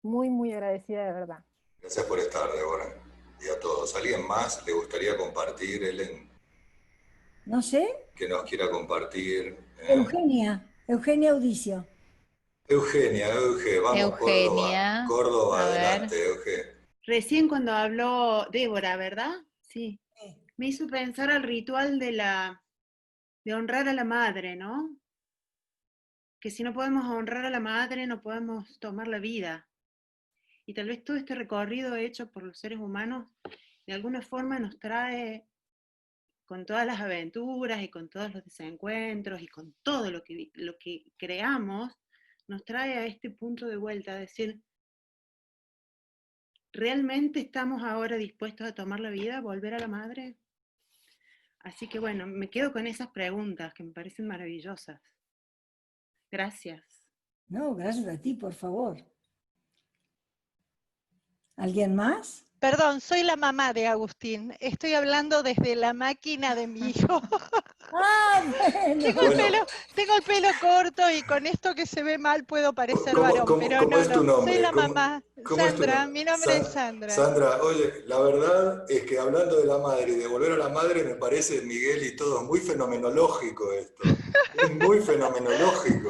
Muy, muy agradecida de verdad. Gracias por estar, Débora. Y a todos. ¿Alguien más le gustaría compartir, Ellen? No sé. Que nos quiera compartir. Eugenia Audicio. Eugenia, vamos, Córdoba. Eugenia, Córdoba, a ver. adelante, Eugenia. Recién cuando habló Débora, ¿verdad? Sí. Sí. Me hizo pensar al ritual de honrar a la madre, ¿no? Que si no podemos honrar a la madre, no podemos tomar la vida. Y tal vez todo este recorrido hecho por los seres humanos, de alguna forma nos trae, con todas las aventuras y con todos los desencuentros y con todo lo que creamos, nos trae a este punto de vuelta, a decir, ¿realmente estamos ahora dispuestos a tomar la vida, a volver a la madre? Así que bueno, me quedo con esas preguntas que me parecen maravillosas. Gracias. No, gracias a ti, por favor. ¿Alguien más? Perdón, soy la mamá de Agustín. Estoy hablando desde la máquina de mi hijo. Ah, bueno. Tengo el pelo corto y con esto que se ve mal puedo parecer varón, pero ¿Cómo no, es tu no, nombre? soy la mamá. ¿Cómo es tu Sandra, nombre? mi nombre es Sandra. Sandra, oye, la verdad es que hablando de la madre y de volver a la madre, me parece, Miguel y todo, muy fenomenológico esto. Es muy fenomenológico.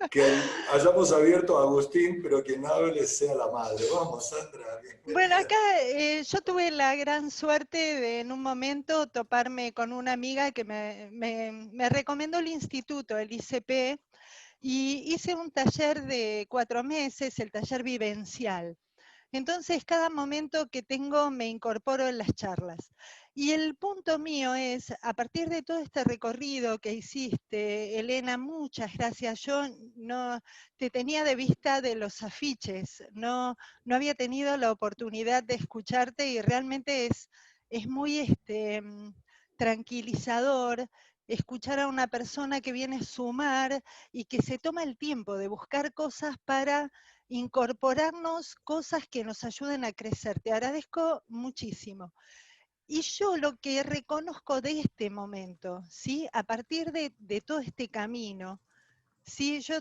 Que hayamos abierto a Agustín, pero quien hable sea la madre. Vamos, Sandra. Bueno, acá yo tuve la gran suerte de en un momento toparme con una amiga que me recomendó el instituto, el ICP, y hice un taller de 4 meses, el taller vivencial. Entonces, cada momento que tengo me incorporo en las charlas. Y el punto mío es, a partir de todo este recorrido que hiciste, Elena, muchas gracias. Yo no te tenía de vista de los afiches, no había tenido la oportunidad de escucharte y realmente es muy tranquilizador escuchar a una persona que viene a sumar y que se toma el tiempo de buscar cosas para incorporarnos cosas que nos ayuden a crecer. Te agradezco muchísimo. Y yo lo que reconozco de este momento, ¿sí? A partir de todo este camino, sí, yo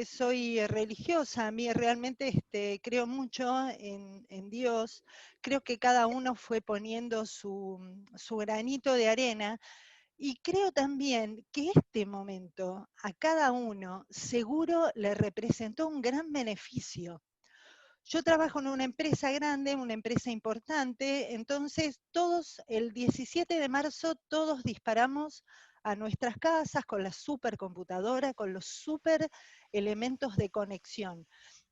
soy religiosa, a mí realmente creo mucho en Dios, creo que cada uno fue poniendo su granito de arena, y creo también que este momento a cada uno seguro le representó un gran beneficio. Yo trabajo en una empresa grande, una empresa importante, entonces todos, el 17 de marzo, todos disparamos a nuestras casas con la supercomputadora, con los super elementos de conexión.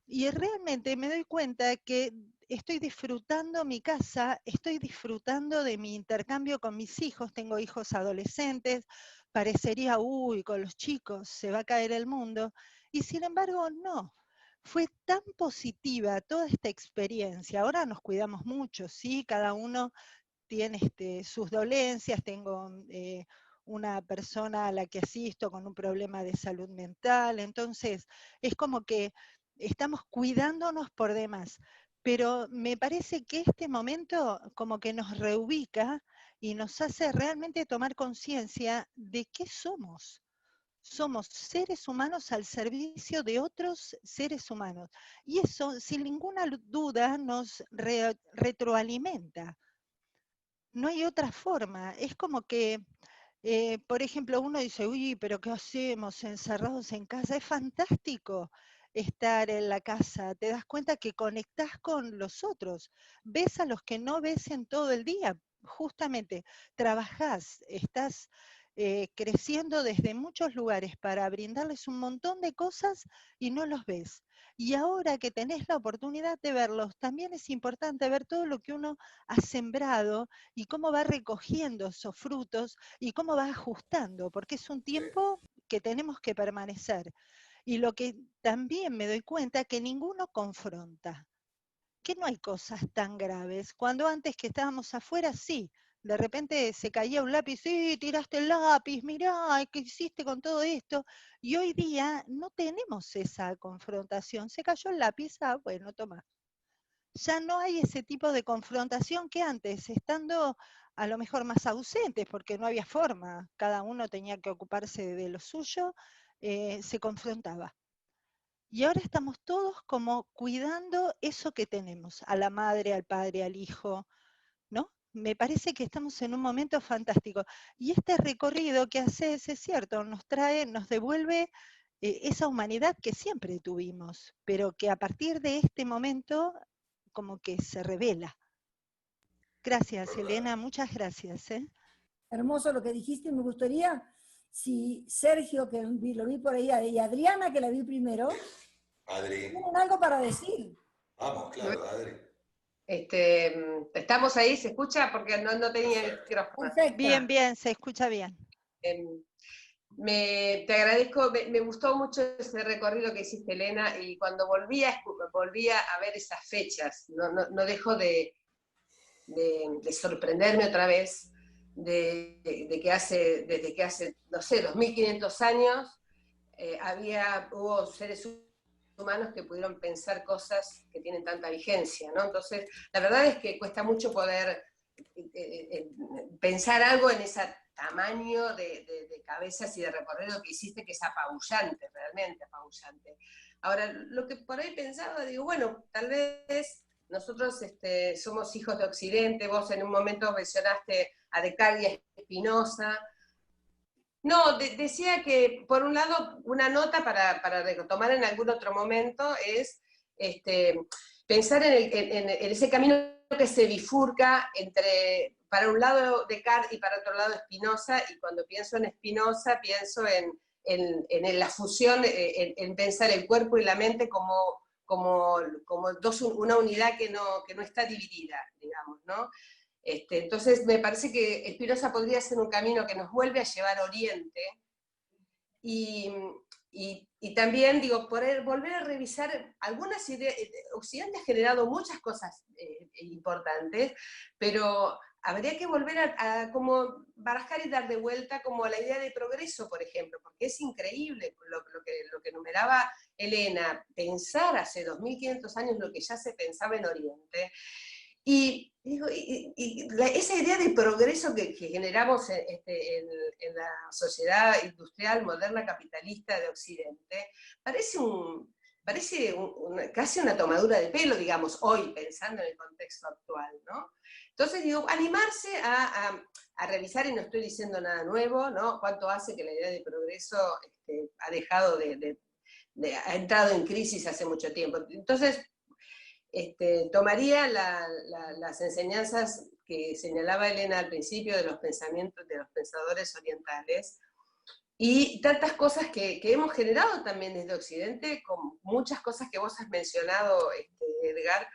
Y realmente me doy cuenta que estoy disfrutando mi casa, estoy disfrutando de mi intercambio con mis hijos, tengo hijos adolescentes, parecería, uy, con los chicos se va a caer el mundo, y sin embargo no. Fue tan positiva toda esta experiencia. Ahora nos cuidamos mucho, ¿sí? Cada uno tiene sus dolencias. Tengo una persona a la que asisto con un problema de salud mental. Entonces, es como que estamos cuidándonos por demás. Pero me parece que este momento como que nos reubica y nos hace realmente tomar conciencia de qué somos. Somos seres humanos al servicio de otros seres humanos. Y eso, sin ninguna duda, nos retroalimenta. No hay otra forma. Es como que, por ejemplo, uno dice, uy, pero ¿qué hacemos encerrados en casa? Es fantástico estar en la casa. Te das cuenta que conectás con los otros. Ves a los que no ves en todo el día. Justamente, trabajás, estás creciendo desde muchos lugares para brindarles un montón de cosas y no los ves. Y ahora que tenés la oportunidad de verlos, también es importante ver todo lo que uno ha sembrado y cómo va recogiendo esos frutos y cómo va ajustando, porque es un tiempo que tenemos que permanecer. Y lo que también me doy cuenta que ninguno confronta, que no hay cosas tan graves. Cuando antes que estábamos afuera, sí, de repente se caía un lápiz, sí, tiraste el lápiz, mirá, ¿qué hiciste con todo esto? Y hoy día no tenemos esa confrontación. Se cayó el lápiz, ah, bueno, toma. Ya no hay ese tipo de confrontación que antes, estando a lo mejor más ausentes, porque no había forma, cada uno tenía que ocuparse de lo suyo, se confrontaba. Y ahora estamos todos como cuidando eso que tenemos, a la madre, al padre, al hijo, ¿no? Me parece que estamos en un momento fantástico. Y este recorrido que haces, es cierto, nos trae, nos devuelve esa humanidad que siempre tuvimos, pero que a partir de este momento como que se revela. Gracias, Elena, muchas gracias. Hermoso lo que dijiste. Me gustaría, si Sergio, que lo vi por ahí, y Adriana, que la vi primero, Adri. tienen algo para decir. Vamos, claro, Adri. Estamos ahí, ¿se escucha? Porque no tenía el micrófono. Perfecto. Bien, bien, se escucha bien. Te agradezco, me gustó mucho ese recorrido que hiciste, Elena, y cuando volví a ver esas fechas, no dejo de sorprenderme otra vez desde que hace, no sé, 2500 años, hubo seres humanos que pudieron pensar cosas que tienen tanta vigencia, ¿no? Entonces, la verdad es que cuesta mucho poder pensar algo en ese tamaño de cabezas y de recorrido que hiciste, que es apabullante, realmente apabullante. Ahora, lo que por ahí pensaba, digo, bueno, tal vez nosotros somos hijos de Occidente, vos en un momento mencionaste a Descartes y a Spinoza. No, decía que, por un lado, una nota para retomar en algún otro momento es pensar en ese camino que se bifurca entre, para un lado Descartes y para otro lado Spinoza, y cuando pienso en Spinoza pienso en la fusión, en pensar el cuerpo y la mente como una unidad que no está dividida, digamos, ¿no? Entonces me parece que Spinoza podría ser un camino que nos vuelve a llevar a Oriente, y también, digo, poder volver a revisar algunas ideas. Occidente ha generado muchas cosas importantes, pero habría que volver a como barajar y dar de vuelta como a la idea de progreso, por ejemplo, porque es increíble lo que enumeraba Elena, pensar hace 2500 años lo que ya se pensaba en Oriente. Y, esa idea de progreso que generamos en la sociedad industrial moderna capitalista de Occidente, parece casi una tomadura de pelo, digamos, hoy, pensando en el contexto actual, ¿no? Entonces, digo, animarse a revisar, y no estoy diciendo nada nuevo, ¿no? Cuánto hace que la idea de progreso ha dejado ha entrado en crisis hace mucho tiempo. Entonces, tomaría las enseñanzas que señalaba Elena al principio de los pensamientos de los pensadores orientales, y tantas cosas que hemos generado también desde Occidente, con muchas cosas que vos has mencionado, Edgar,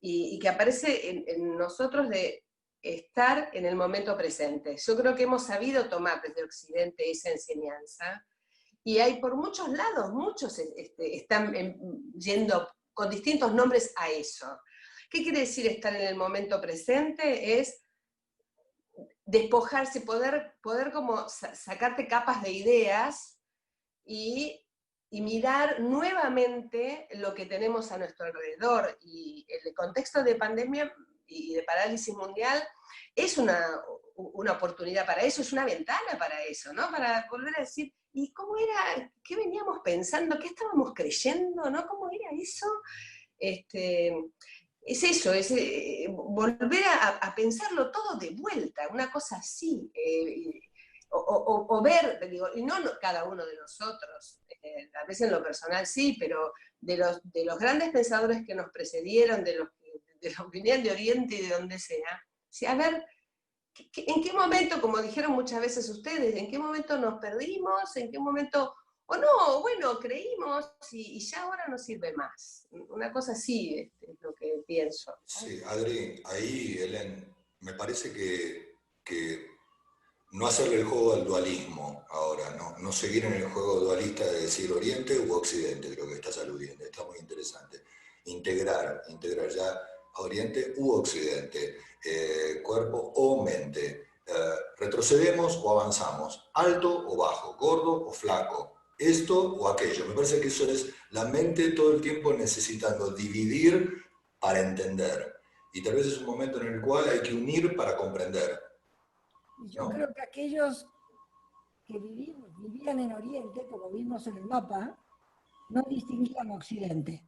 y que aparece en nosotros de estar en el momento presente. Yo creo que hemos sabido tomar desde Occidente esa enseñanza, y hay por muchos lados, muchos están yendo con distintos nombres a eso. ¿Qué quiere decir estar en el momento presente? Es despojarse, poder como sacarte capas de ideas y mirar nuevamente lo que tenemos a nuestro alrededor. Y el contexto de pandemia y de parálisis mundial es una oportunidad para eso, es una ventana para eso, ¿no? Para volver a decir, ¿y cómo era? ¿Qué veníamos pensando? ¿Qué estábamos creyendo? ¿No? ¿Cómo era eso? Es eso, es volver a pensarlo todo de vuelta, una cosa así. O ver, digo, y no cada uno de nosotros, a veces en lo personal sí, pero de los grandes pensadores que nos precedieron, de los que venían de Oriente y de donde sea, a ver, ¿en qué momento, como dijeron muchas veces ustedes, en qué momento nos perdimos, en qué momento, o no, bueno, creímos y ya ahora no sirve más? Una cosa así es lo que pienso. Sí, Adri, ahí, Helen, me parece que no hacerle el juego al dualismo ahora, no seguir en el juego dualista de decir Oriente u Occidente, creo que estás aludiendo, está muy interesante. Integrar ya a Oriente u Occidente, cuerpo o mente. Retrocedemos o avanzamos, alto o bajo, gordo o flaco, esto o aquello. Me parece que eso es la mente todo el tiempo necesitando dividir para entender. Y tal vez es un momento en el cual hay que unir para comprender. Y yo ¿No? creo que aquellos que vivían en Oriente, como vimos en el mapa, no distinguían Occidente.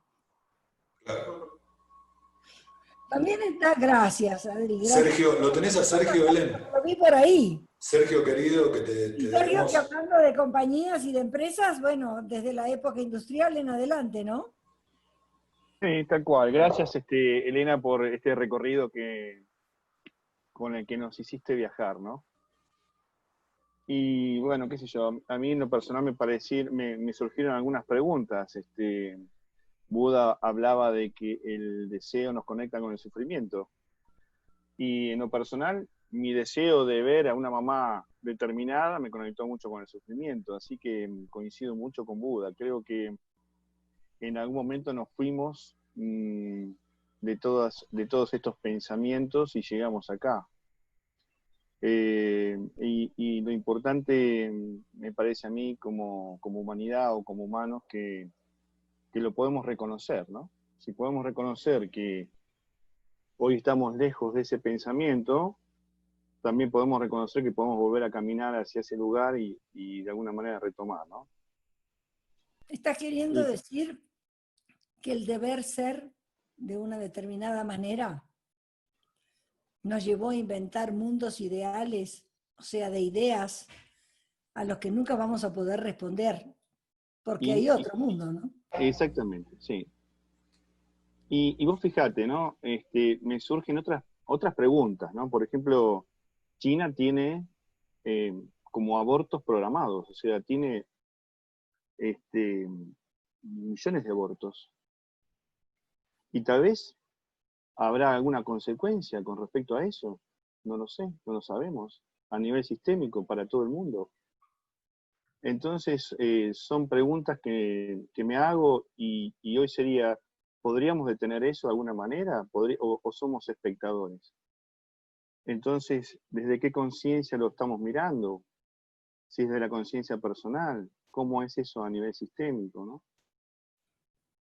Claro. También está, gracias, Adri. Gracias. Sergio, ¿lo tenés a Sergio, Helen? Lo vi por ahí. Sergio, querido, que te Y Sergio, debemos... que hablando de compañías y de empresas, bueno, desde la época industrial en adelante, ¿no? Sí, tal cual. Gracias, Elena, por este recorrido con el que nos hiciste viajar, ¿no? Y bueno, qué sé yo, a mí en lo personal me surgieron algunas preguntas. Buda hablaba de que el deseo nos conecta con el sufrimiento. Y en lo personal, mi deseo de ver a una mamá determinada me conectó mucho con el sufrimiento. Así que coincido mucho con Buda. Creo que en algún momento nos fuimos de todos estos pensamientos y llegamos acá. Y lo importante me parece a mí como humanidad o como humanos que lo podemos reconocer, ¿no? Si podemos reconocer que hoy estamos lejos de ese pensamiento, también podemos reconocer que podemos volver a caminar hacia ese lugar y de alguna manera retomar, ¿no? ¿Estás queriendo decir que el deber ser de una determinada manera nos llevó a inventar mundos ideales, o sea, de ideas a los que nunca vamos a poder responder, porque hay otro mundo, ¿no? Exactamente, sí. Y vos fijate, ¿no? Me surgen otras preguntas, ¿no? Por ejemplo, China tiene como abortos programados, o sea, tiene millones de abortos. Y tal vez habrá alguna consecuencia con respecto a eso. No lo sé, no lo sabemos. A nivel sistémico para todo el mundo. Entonces, son preguntas que me hago y hoy sería, ¿podríamos detener eso de alguna manera? ¿O somos espectadores? Entonces, ¿desde qué conciencia lo estamos mirando? Si es de la conciencia personal, ¿cómo es eso a nivel sistémico, ¿no?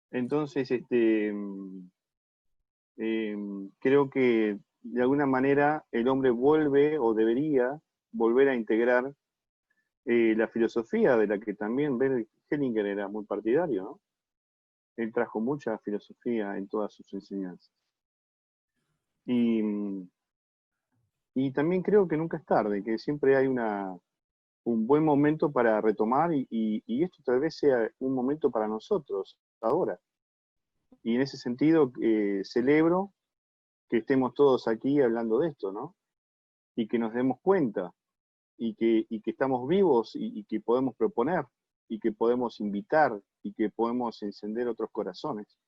Entonces, creo que de alguna manera el hombre vuelve o debería volver a integrar la filosofía de la que también Bert Hellinger era muy partidario, ¿no? Él trajo mucha filosofía en todas sus enseñanzas. Y también creo que nunca es tarde, que siempre hay un buen momento para retomar y esto tal vez sea un momento para nosotros ahora. Y en ese sentido celebro que estemos todos aquí hablando de esto, ¿no? Y que nos demos cuenta y que estamos vivos y que podemos proponer y que podemos invitar y que podemos encender otros corazones.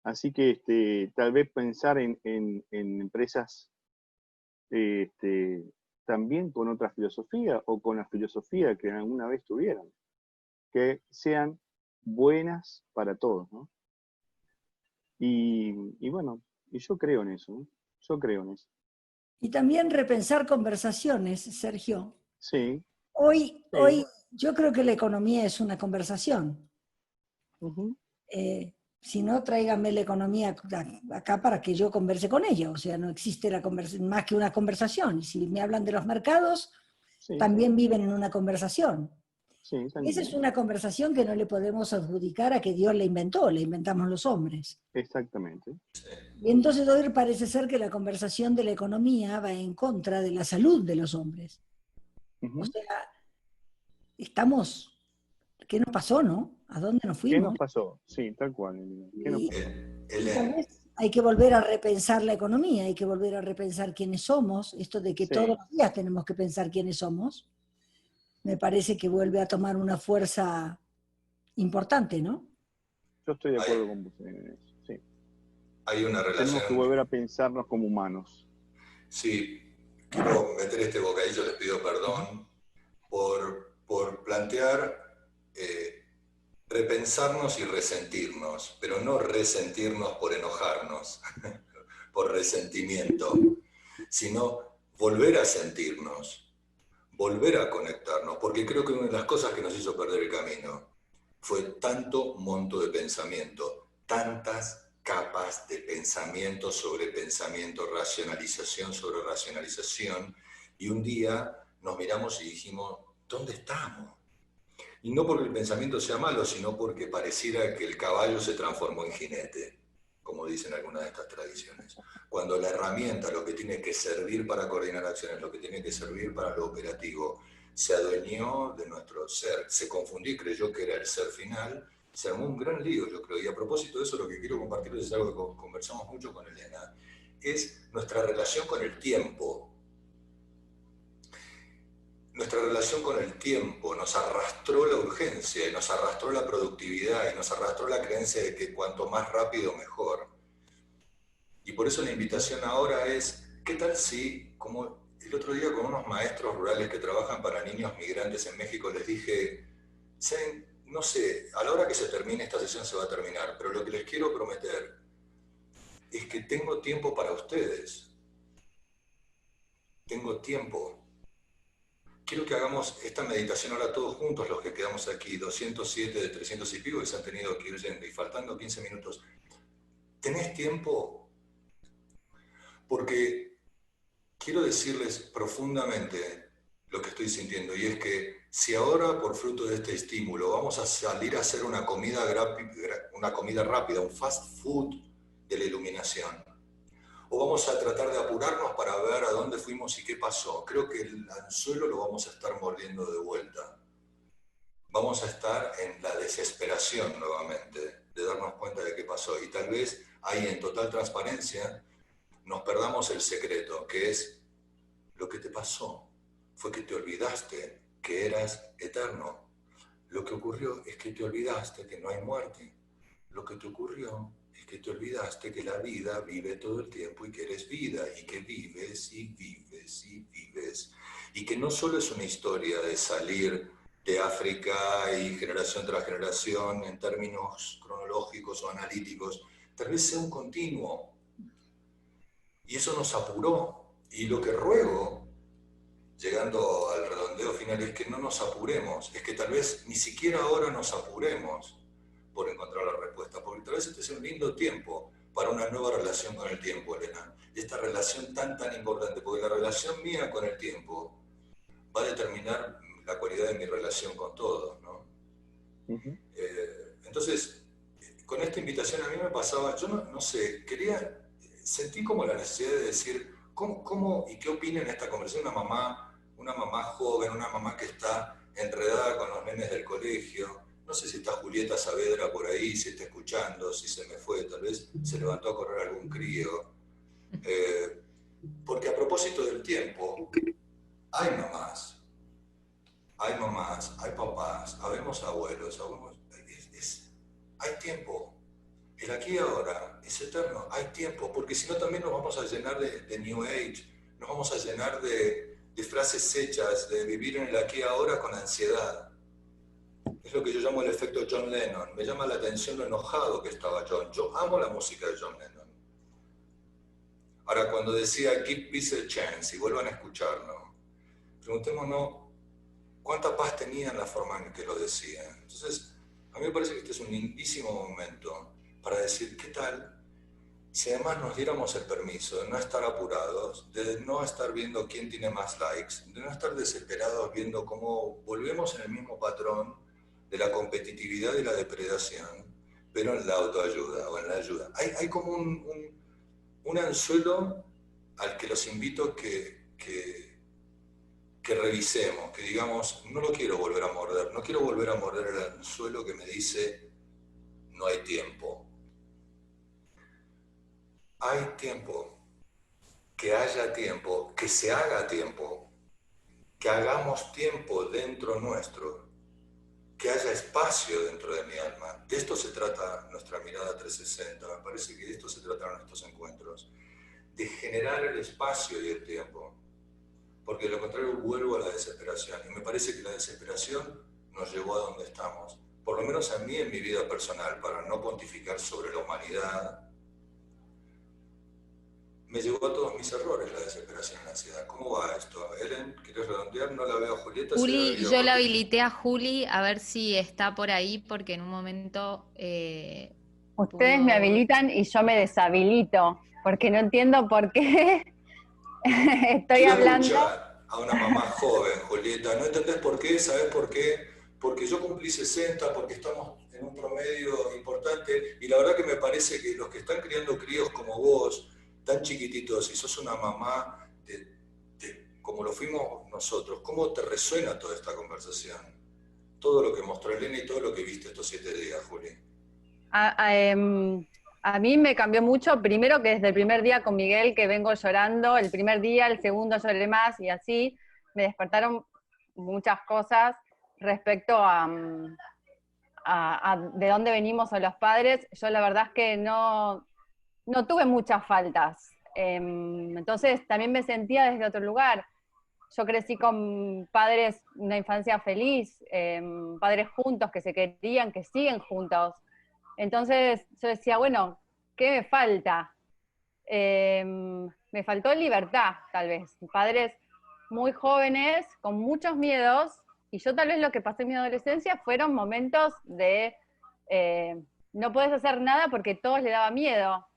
Así que tal vez pensar en empresas también con otra filosofía o con la filosofía que alguna vez tuvieran, que sean buenas para todos, ¿no? Y bueno, y yo creo en eso, ¿no? Yo creo en eso. Y también repensar conversaciones, Sergio. Sí. Hoy yo creo que la economía es una conversación. Si no, tráigame la economía acá para que yo converse con ella. O sea, no existe más que una conversación. Y si me hablan de los mercados, también viven en una conversación. Sí, esa es una conversación que no le podemos adjudicar a que Dios la inventó, la inventamos los hombres. Exactamente. Y entonces hoy parece ser que la conversación de la economía va en contra de la salud de los hombres. O sea, ¿qué nos pasó, no? ¿A dónde nos fuimos? ¿Qué nos pasó? Sí, tal cual. Tal vez hay que volver a repensar la economía, hay que volver a repensar quiénes somos, esto de que todos los días tenemos que pensar quiénes somos, me parece que vuelve a tomar una fuerza importante, ¿no? Yo estoy de acuerdo con usted en eso, sí. Hay una relación... Tenemos que volver a pensarnos como humanos. Sí, quiero meter este bocadillo, les pido perdón, por plantear repensarnos y resentirnos, pero no resentirnos por enojarnos, por resentimiento, sino volver a sentirnos, volver a conectarnos, porque creo que una de las cosas que nos hizo perder el camino fue tanto monto de pensamiento, tantas capas de pensamiento sobre pensamiento, racionalización sobre racionalización, y un día nos miramos y dijimos, ¿dónde estamos? Y no porque el pensamiento sea malo, sino porque pareciera que el caballo se transformó en jinete, como dicen algunas de estas tradiciones. Cuando la herramienta, lo que tiene que servir para coordinar acciones, lo que tiene que servir para lo operativo, se adueñó de nuestro ser, se confundió y creyó que era el ser final, se armó un gran lío, yo creo. Y a propósito de eso, lo que quiero compartirles es algo que conversamos mucho con Elena, es nuestra relación con el tiempo. Nuestra relación con el tiempo nos arrastró la urgencia, y nos arrastró la productividad, y nos arrastró la creencia de que cuanto más rápido mejor. Y por eso la invitación ahora es, ¿qué tal si, como el otro día con unos maestros rurales que trabajan para niños migrantes en México, les dije, no sé, a la hora que se termine esta sesión se va a terminar, pero lo que les quiero prometer es que tengo tiempo para ustedes. Tengo tiempo. Quiero que hagamos esta meditación ahora todos juntos, los que quedamos aquí, 207 de 300 y pico que se han tenido que ir yendo, y faltando 15 minutos. ¿Tenés tiempo? Porque quiero decirles profundamente lo que estoy sintiendo, y es que si ahora, por fruto de este estímulo, vamos a salir a hacer una comida rápida, un fast food de la iluminación, o vamos a tratar de apurarnos para ver a dónde fuimos y qué pasó, creo que el anzuelo lo vamos a estar mordiendo de vuelta. Vamos a estar en la desesperación nuevamente de darnos cuenta de qué pasó, y tal vez ahí en total transparencia nos perdamos el secreto, que es lo que te pasó fue que te olvidaste que eras eterno. Lo que ocurrió es que te olvidaste que no hay muerte. Lo que te ocurrió es que te olvidaste que la vida vive todo el tiempo y que eres vida y que vives y vives y vives. Y que no solo es una historia de salir de África y generación tras generación en términos cronológicos o analíticos, tal vez sea un continuo. Y eso nos apuró Y lo que ruego, llegando al redondeo final, es que no nos apuremos, es que tal vez ni siquiera ahora nos apuremos por encontrar la respuesta, porque tal vez este sea un lindo tiempo para una nueva relación con el tiempo, Elena. Y esta relación tan importante, porque la relación mía con el tiempo va a determinar la cualidad de mi relación con todos, ¿no? Entonces, con esta invitación a mí me pasaba, yo no sé, sentí como la necesidad de decir, ¿cómo y qué opina en esta conversación una mamá joven, una mamá que está enredada con los nenes del colegio? No sé si está Julieta Saavedra por ahí, si está escuchando, si se me fue, tal vez se levantó a correr algún crío. Porque a propósito del tiempo, hay mamás, hay papás, habemos abuelos, hay tiempo. El aquí y ahora es eterno, hay tiempo, porque si no también nos vamos a llenar de New Age, nos vamos a llenar de frases hechas, de vivir en el aquí y ahora con ansiedad. Es lo que yo llamo el efecto John Lennon. Me llama la atención lo enojado que estaba John. Yo amo la música de John Lennon. Ahora, cuando decía Give Peace a Chance y vuelvan a escucharlo, preguntémonos cuánta paz tenía en la forma en que lo decía. Entonces, a mí me parece que este es un lindísimo momento para decir, ¿qué tal si además nos diéramos el permiso de no estar apurados, de no estar viendo quién tiene más likes, de no estar desesperados viendo cómo volvemos en el mismo patrón de la competitividad y la depredación, pero en la autoayuda o en la ayuda? Hay como un anzuelo al que los invito que revisemos, que digamos, no lo quiero volver a morder, no quiero volver a morder el anzuelo que me dice, no hay tiempo. Hay tiempo, que haya tiempo, que se haga tiempo, que hagamos tiempo dentro nuestro, que haya espacio dentro de mi alma. De esto se trata nuestra mirada 360, me parece que de esto se tratan nuestros encuentros, de generar el espacio y el tiempo, porque de lo contrario vuelvo a la desesperación, y me parece que la desesperación nos llevó a donde estamos, por lo menos a mí en mi vida personal, para no pontificar sobre la humanidad. Me llevó a todos mis errores la desesperación y la ansiedad. ¿Cómo va esto? Ellen, ¿quieres redondear? No la veo a Julieta. Juli, yo la habilité a Juli a ver si está por ahí, porque en un momento ustedes me habilitan y yo me deshabilito, porque no entiendo por qué estoy Quiero hablando. Escuchar a una mamá joven, Julieta. ¿No entendés por qué? ¿Sabés por qué? Porque yo cumplí 60, porque estamos en un promedio importante, y la verdad que me parece que los que están criando críos como vos, tan chiquititos, y sos una mamá como lo fuimos nosotros, ¿cómo te resuena toda esta conversación? Todo lo que mostró Elena y todo lo que viste estos 7 días, Juli. A mí me cambió mucho, primero que desde el primer día con Miguel, que vengo llorando, el primer día, el segundo lloré más, y así me despertaron muchas cosas respecto a de dónde venimos a los padres. Yo la verdad es que no tuve muchas faltas, entonces también me sentía desde otro lugar. Yo crecí con padres, una infancia feliz, padres juntos, que se querían, que siguen juntos. Entonces yo decía, bueno, ¿qué me falta? Me faltó libertad, tal vez. Padres muy jóvenes, con muchos miedos, y yo tal vez lo que pasé en mi adolescencia fueron momentos de no podés hacer nada porque todos le daba miedo.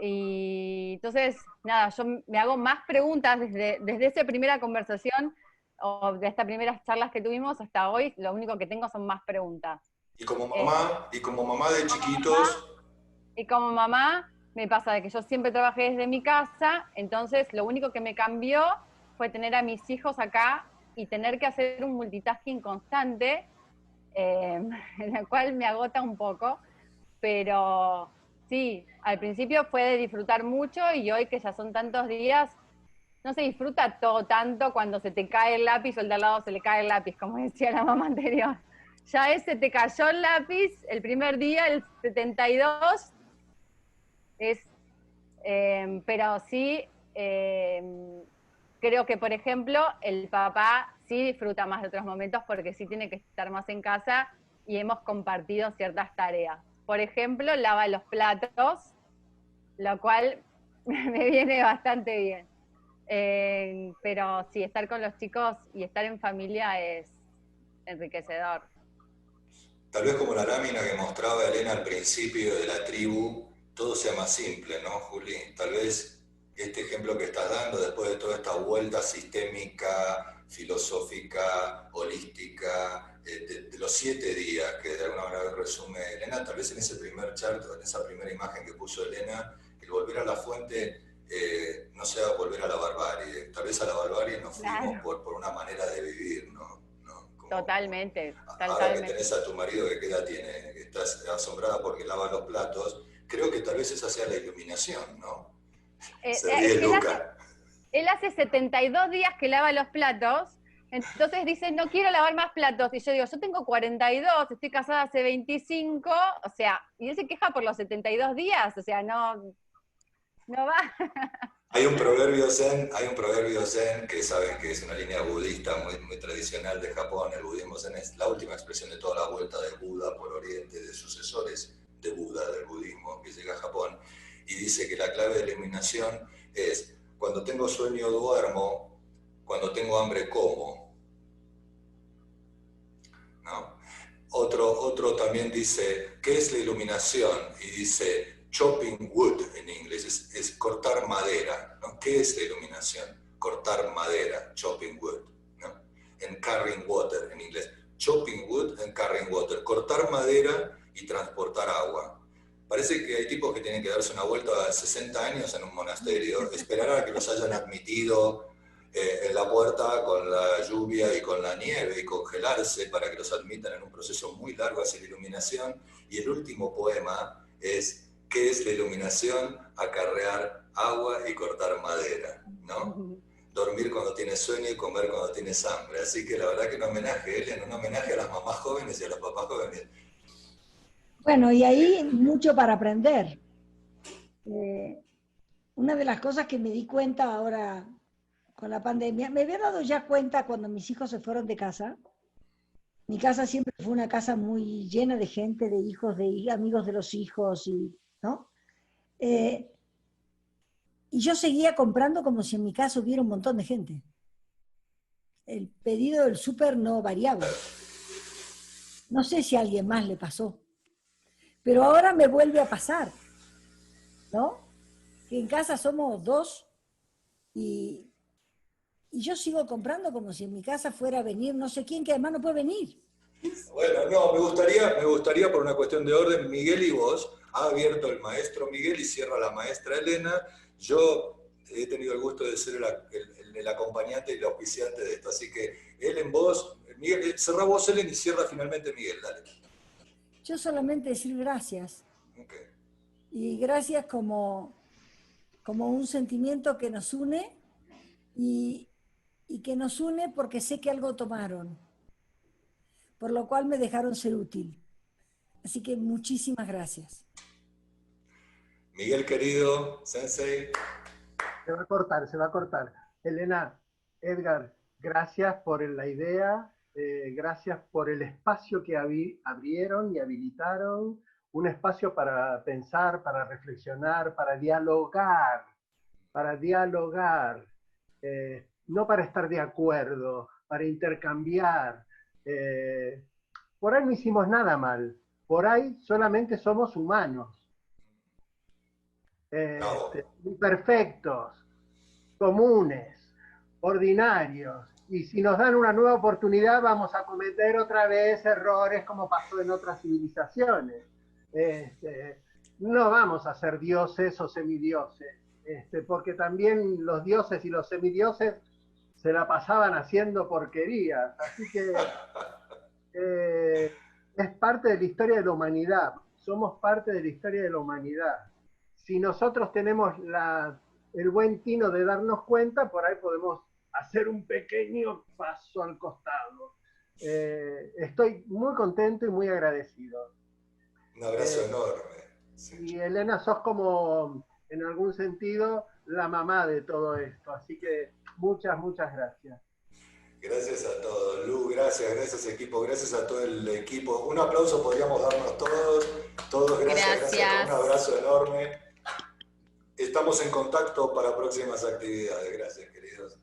Y entonces, nada, yo me hago más preguntas desde esa primera conversación o de estas primeras charlas que tuvimos hasta hoy, lo único que tengo son más preguntas. Y como mamá de chiquitos. Y como mamá, me pasa de que yo siempre trabajé desde mi casa, entonces lo único que me cambió fue tener a mis hijos acá y tener que hacer un multitasking constante, en el cual me agota un poco, pero sí, al principio fue de disfrutar mucho, y hoy que ya son tantos días, no se disfruta todo tanto cuando se te cae el lápiz o el de al lado se le cae el lápiz, como decía la mamá anterior. Ya ese te cayó el lápiz el primer día, el 72, pero sí, creo que, por ejemplo, el papá sí disfruta más de otros momentos porque sí tiene que estar más en casa y hemos compartido ciertas tareas. Por ejemplo, lava los platos, lo cual me viene bastante bien. Pero sí, estar con los chicos y estar en familia es enriquecedor. Tal vez como la lámina que mostraba Elena al principio de la tribu, todo sea más simple, ¿no, Juli? Tal vez este ejemplo que estás dando, después de toda esta vuelta sistémica, filosófica, holística, de los 7 días que de alguna manera resume Elena, tal vez en ese primer chart, en esa primera imagen que puso Elena, el volver a la fuente no sea volver a la barbarie. Tal vez a la barbarie nos fuimos por una manera de vivir, ¿no? Totalmente, Ahora que tenés a tu marido, que qué edad tiene, que estás asombrada porque lava los platos, creo que tal vez esa sea la iluminación, ¿no? Se ríe Luca. Él hace 72 días que lava los platos, entonces dice, no quiero lavar más platos. Y yo digo, yo tengo 42, estoy casada hace 25, o sea, y él se queja por los 72 días, o sea, no va. Hay un proverbio zen que saben que es una línea budista muy tradicional de Japón. El budismo zen es la última expresión de toda la vuelta de Buda por Oriente, de sucesores de Buda, del budismo, que llega a Japón. Y dice que la clave de la iluminación es, cuando tengo sueño duermo, cuando tengo hambre como. ¿No? Otro también dice, ¿qué es la iluminación? Y dice, chopping wood en inglés, es cortar madera, ¿no? ¿Qué es la iluminación? Cortar madera, chopping wood, ¿no? And carrying water en inglés, chopping wood and carrying water, cortar madera y transportar agua. Parece que hay tipos que tienen que darse una vuelta a 60 años en un monasterio, esperar a que los hayan admitido en la puerta con la lluvia y con la nieve y congelarse para que los admitan en un proceso muy largo hacia la iluminación. Y el último poema es, ¿qué es la iluminación? Acarrear agua y cortar madera, ¿no? Dormir cuando tienes sueño y comer cuando tienes hambre. Así que la verdad que un homenaje, Ellen, un homenaje a las mamás jóvenes y a los papás jóvenes. Bueno, y ahí mucho para aprender. Una de las cosas que me di cuenta ahora con la pandemia, me había dado ya cuenta cuando mis hijos se fueron de casa. Mi casa siempre fue una casa muy llena de gente, de hijos, de amigos de los hijos, ¿no? Y yo seguía comprando como si en mi casa hubiera un montón de gente. El pedido del súper no variaba. No sé si a alguien más le pasó. Pero ahora me vuelve a pasar, ¿no? Que en casa somos 2 y yo sigo comprando como si en mi casa fuera a venir no sé quién, que además no puede venir. Bueno, no, me gustaría por una cuestión de orden, Miguel y vos, ha abierto el maestro Miguel y cierra la maestra Elena. Yo he tenido el gusto de ser el acompañante y el auspiciante de esto, así que Ellen, vos, Miguel, cerrá vos Ellen y cierra finalmente Miguel, dale. Yo solamente decir gracias. Okay. Y gracias como un sentimiento que nos une y que nos une porque sé que algo tomaron, por lo cual me dejaron ser útil. Así que muchísimas gracias. Miguel querido, Sensei. Se va a cortar. Elena, Edgar, gracias por la idea, gracias por el espacio que abrieron y habilitaron, un espacio para pensar, para reflexionar, para dialogar, no para estar de acuerdo, para intercambiar. Por ahí no hicimos nada mal, por ahí solamente somos humanos. Imperfectos, comunes, ordinarios, y si nos dan una nueva oportunidad vamos a cometer otra vez errores como pasó en otras civilizaciones. No vamos a ser dioses o semidioses, porque también los dioses y los semidioses se la pasaban haciendo porquerías, así que es parte de la historia de la humanidad, somos parte de la historia de la humanidad. Si nosotros tenemos el buen tino de darnos cuenta, por ahí podemos hacer un pequeño paso al costado. Estoy muy contento y muy agradecido. Un abrazo enorme. Sí. Y Elena, sos como, en algún sentido, la mamá de todo esto. Así que muchas gracias. Gracias a todos. Lu, gracias equipo, gracias a todo el equipo. Un aplauso podríamos darnos todos gracias. Un abrazo enorme. estamos en contacto para próximas actividades. Gracias, queridos.